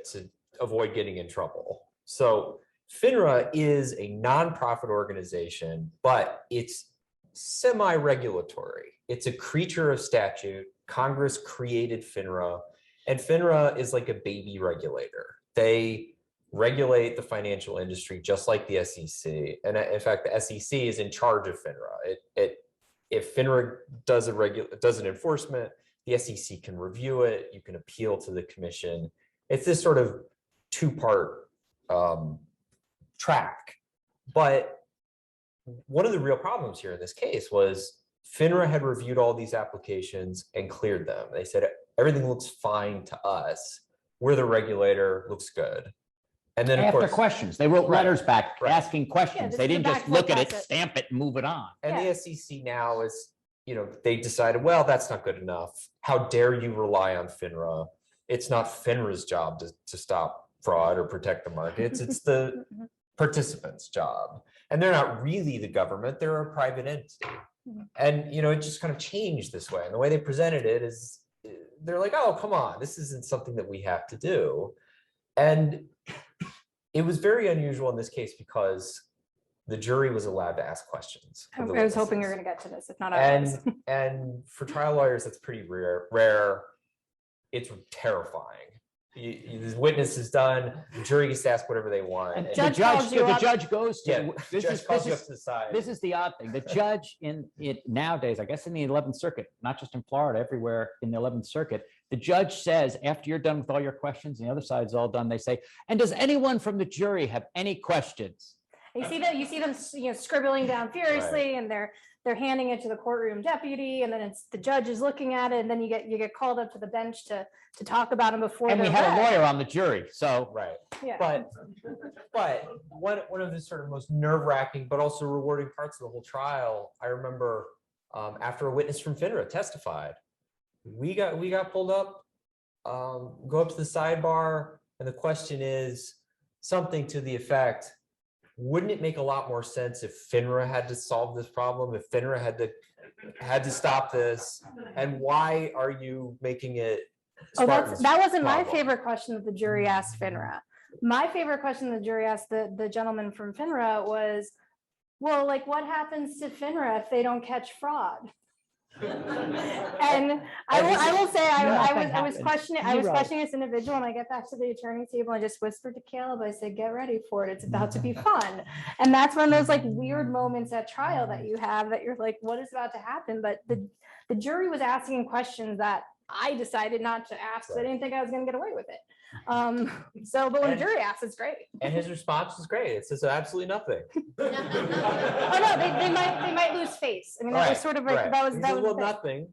avoid getting in trouble. So Finra is a nonprofit organization, but it's semi-regulatory. It's a creature of statute. Congress created Finra, and Finra is like a baby regulator. They regulate the financial industry just like the SEC. And in fact, the SEC is in charge of Finra. If Finra does an enforcement, the SEC can review it. You can appeal to the commission. It's this sort of two-part track. But one of the real problems here in this case was Finra had reviewed all these applications and cleared them. They said, everything looks fine to us. We're the regulator, looks good. And then After of course, questions, they wrote letters back asking questions. this They is the didn't just backflow look at it, process. stamp it, and move it on. and Yeah. the SEC now is, they decided, well, that's not good enough. How dare you rely on Finra? It's not Finra's job to stop fraud or protect the markets. It's the participants' job. And they're not really the government, they're a private entity. And, it just kind of changed this way. And the way they presented it is, they're like, oh, come on, this isn't something that we have to do. And it was very unusual in this case because the jury was allowed to ask questions. I was hoping you were going to get to this, if not others. And for trial lawyers, that's pretty rare. It's terrifying. The witness is done. The jury gets to ask whatever they want. And And the judge goes to, yeah, this judge is, calls this you is, up to the side. this is the odd thing. The judge in it nowadays, I guess in the 11th Circuit, not just in Florida, everywhere in the 11th Circuit, the judge says, after you're done with all your questions and the other side's all done, they say, and does anyone from the jury have any questions? You see them scribbling down furiously, and they're handing it to the courtroom deputy, and then it's the judge is looking at it, and then you get called up to the bench to talk about them before. And we had a lawyer on the jury, so. Right. Yeah. But one of the sort of most nerve-wracking but also rewarding parts of the whole trial, I remember after a witness from Finra testified, we got pulled up, go up to the sidebar, and the question is something to the effect, wouldn't it make a lot more sense if Finra had to solve this problem, if Finra had to stop this, and why are you making it Spartan's that wasn't my problem? favorite question that the jury asked Finra. My favorite question the jury asked the gentleman from Finra was, well, like, what happens to Finra if they don't catch fraud? And I will say I was questioning this individual, and I get back to the attorney's table and I just whispered to Caleb, I said, get ready for it, it's about to be fun. And that's one of those like weird moments at trial that you have that you're like, what is about to happen? But the jury was asking questions that I decided not to ask. I didn't think I was going to get away with it. But when the jury asks, it's great. And his response was great. It says absolutely nothing. Oh no, they might lose face. I mean, that was sort of like that was well, the nothing,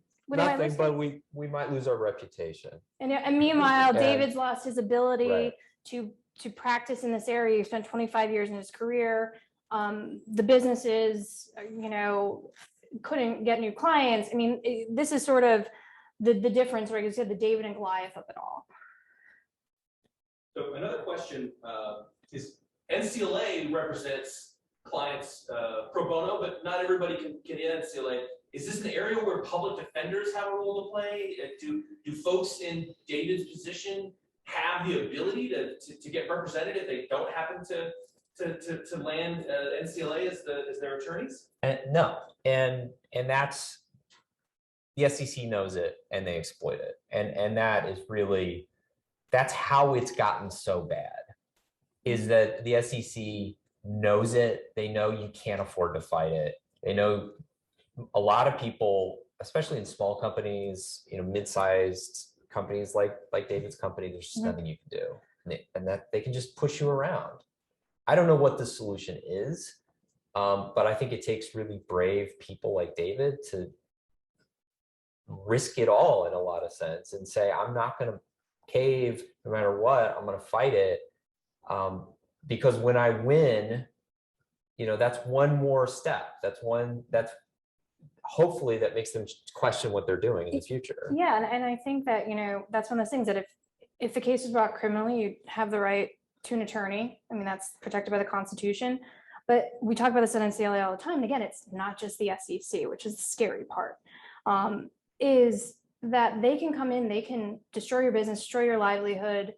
thing. but we might lose our reputation. And meanwhile, And- David's lost his ability Right. to practice in this area. He spent 25 years in his career. The businesses, couldn't get new clients. I mean, this is sort of the difference, where you said the David and Goliath of it all. So another question is NCLA represents clients pro bono, but not everybody can get NCLA. Is this an area where public defenders have a role to play? Do folks in David's position have the ability to get represented if they don't happen to land NCLA as their attorneys? No, and that's, the SEC knows it and they exploit it, and that is really, that's how it's gotten so bad, is that the SEC knows it. They know you can't afford to fight it. They know a lot of people, especially in small companies, mid-sized companies like David's company, there's just nothing you can do, and that they can just push you around. I don't know what the solution is, but I think it takes really brave people like David to risk it all in a lot of sense and say, I'm not going to cave no matter what. I'm going to fight it, because when I win, that's one more step. That's hopefully that makes them question what they're doing in the future. Yeah, and I think that that's one of those things that if the case is brought criminally, you have the right to an attorney. I mean, that's protected by the Constitution. But we talk about this at NCLA all the time. And again, it's not just the SEC, which is the scary part, is that they can come in, they can destroy your business, destroy your livelihood,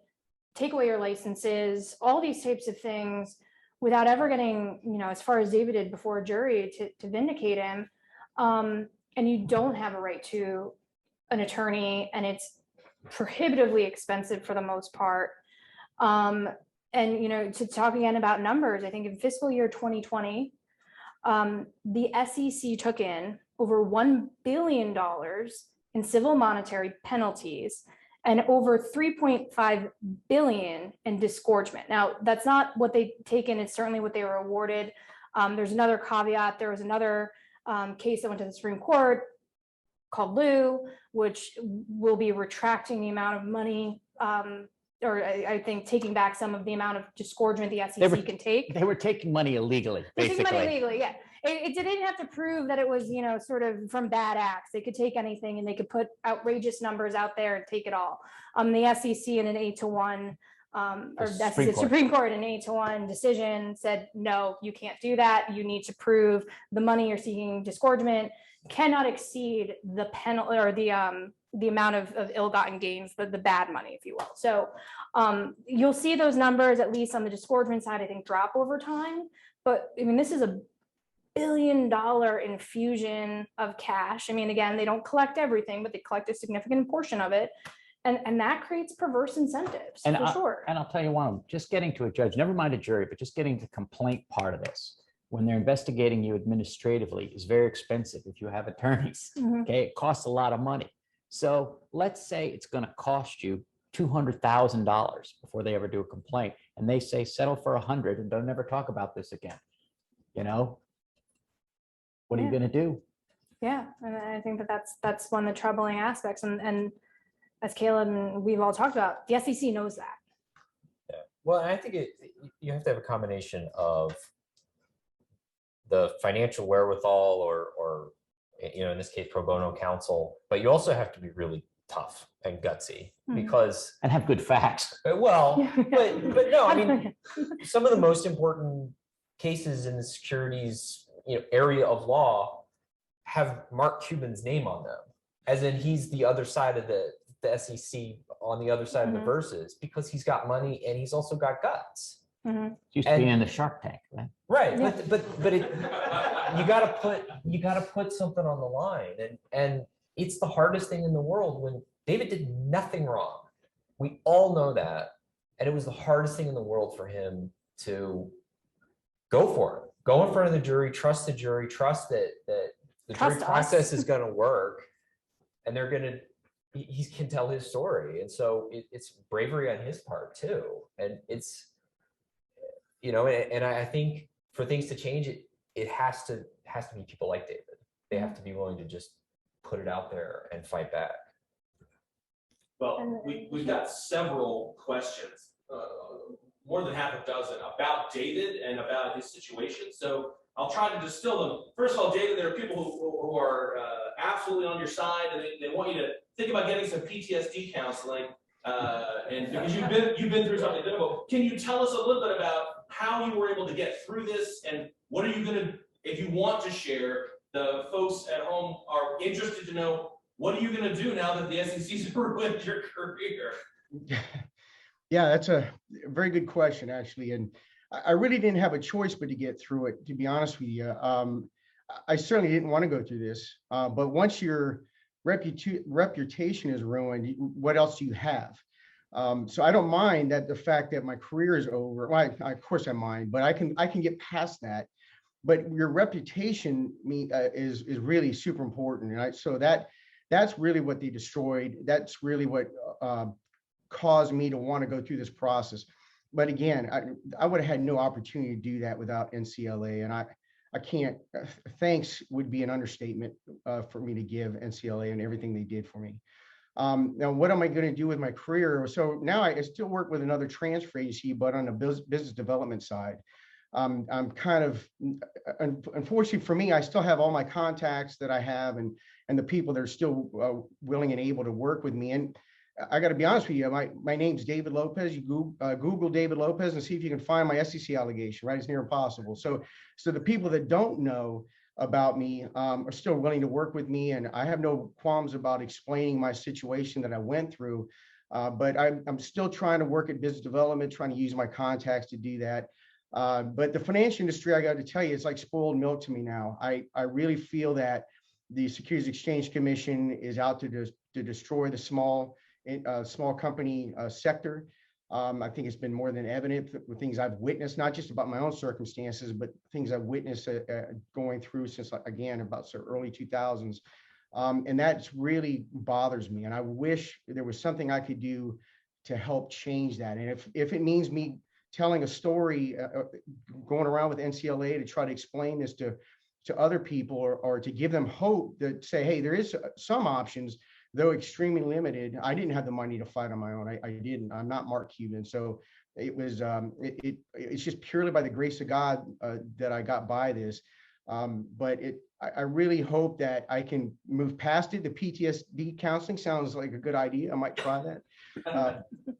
take away your licenses, all these types of things without ever getting, as far as David did before a jury to vindicate him. And you don't have a right to an attorney, and it's prohibitively expensive for the most part. And, to talk again about numbers, I think in fiscal year 2020, the SEC took in over $1 billion in civil monetary penalties and over $3.5 billion in disgorgement. Now, that's not what they take in, it's certainly what they were awarded. There's another caveat. There was another case that went to the Supreme Court called Liu, which will be retracting the amount of money, or I think taking back some of the amount of disgorgement the SEC can take. They were taking money illegally, basically. Taking money illegally, yeah. It didn't have to prove that it was, sort of from bad acts. They could take anything and they could put outrageous numbers out there and take it all. The SEC in an 8-1, or that's the Supreme Court, an 8-1 decision said, no, you can't do that. You need to prove the money you're seeking disgorgement cannot exceed the penalty or the amount of ill-gotten gains, the bad money, if you will. So you'll see those numbers, at least on the disgorgement side, I think, drop over time. But I mean, this is $1 billion infusion of cash. I mean, again, they don't collect everything, but they collect a significant portion of it. And that creates perverse incentives, for sure. And I'll tell you one, just getting to a judge, never mind a jury, but just getting to the complaint part of this, when they're investigating you administratively, is very expensive if you have attorneys. Okay, it costs a lot of money. So let's say it's going to cost you $200,000 before they ever do a complaint, and they say settle for 100 and don't ever talk about this again. What are you going to do? Yeah, and I think that's one of the troubling aspects, and as Caleb and we've all talked about, the SEC knows that. Yeah. Well, I think you have to have a combination of the financial wherewithal or in this case, pro bono counsel, but you also have to be really tough and gutsy because and have good facts. Well, but no, I mean, some of the most important cases in the securities area of law have Mark Cuban's name on them, as in he's the other side of the SEC on the other side of the verses, because he's got money and he's also got guts. Used to be in the Shark Tank, right? Right, yeah. but you gotta put something on the line, and it's the hardest thing in the world when David did nothing wrong. We all know that, and it was the hardest thing in the world for him to go for it, go in front of the jury, trust the jury, trust that the jury process is going to work, and he can tell his story, and so it's bravery on his part too, and it's. And I think for things to change, it has to be people like David. They have to be willing to just put it out there and fight back. Well, we've got several questions, more than half a dozen, about David and about his situation. So I'll try to distill them. First of all, David, there are people who are absolutely on your side, and they want you to think about getting some PTSD counseling. And because you've been through something difficult, can you tell us a little bit about how you were able to get through this, and what are you gonna, if you want to share, the folks at home are interested to know, what are you gonna do now that the SEC's ruined your career? Yeah, that's a very good question, actually. And I really didn't have a choice but to get through it, to be honest with you. I certainly didn't want to go through this, but once your reputation is ruined, what else do you have? So I don't mind that the fact that my career is over. Well, of course I mind, but I can get past that. But your reputation is really super important, right? So that's really what they destroyed. That's really what caused me to want to go through this process. But again, I would have had no opportunity to do that without NCLA, and I can't. Thanks would be an understatement for me to give NCLA and everything they did for me. Now, what am I going to do with my career? So now I still work with another transfer agency, but on the business development side. I'm kind of, unfortunately for me, I still have all my contacts that I have and the people that are still willing and able to work with me. And I got to be honest with you, my name's David Lopez. You Google David Lopez and see if you can find my SEC allegation, right? It's near impossible. So the people that don't know about me are still willing to work with me. And I have no qualms about explaining my situation that I went through. But I'm still trying to work at business development, trying to use my contacts to do that. But the financial industry, I got to tell you, it's like spoiled milk to me now. I really feel that the Securities and Exchange Commission is out to destroy the small company sector. I think it's been more than evident with things I've witnessed, not just about my own circumstances, but things I've witnessed going through since, again, about the early 2000s. And that really bothers me. And I wish there was something I could do to help change that. And if it means me telling a story, going around with NCLA to try to explain this to other people or to give them hope, that say, hey, there is some options, though extremely limited. I didn't have the money to fight on my own. I didn't. I'm not Mark Cuban. So it was it's just purely by the grace of God that I got by this. But I really hope that I can move past it. The PTSD counseling sounds like a good idea. I might try that.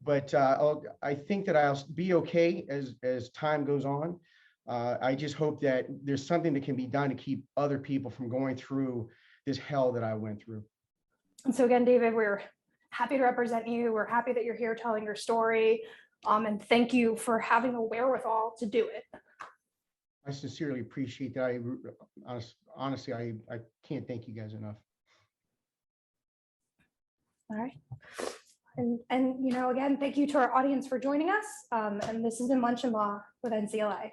But I think that I'll be okay as time goes on. I just hope that there's something that can be done to keep other people from going through this hell that I went through. And so again, David, we're happy to represent you. We're happy that you're here telling your story. And thank you for having the wherewithal to do it. I sincerely appreciate that. Honestly, I can't thank you guys enough. All right. And again, thank you to our audience for joining us. And this has been Lunch and Law with NCLA.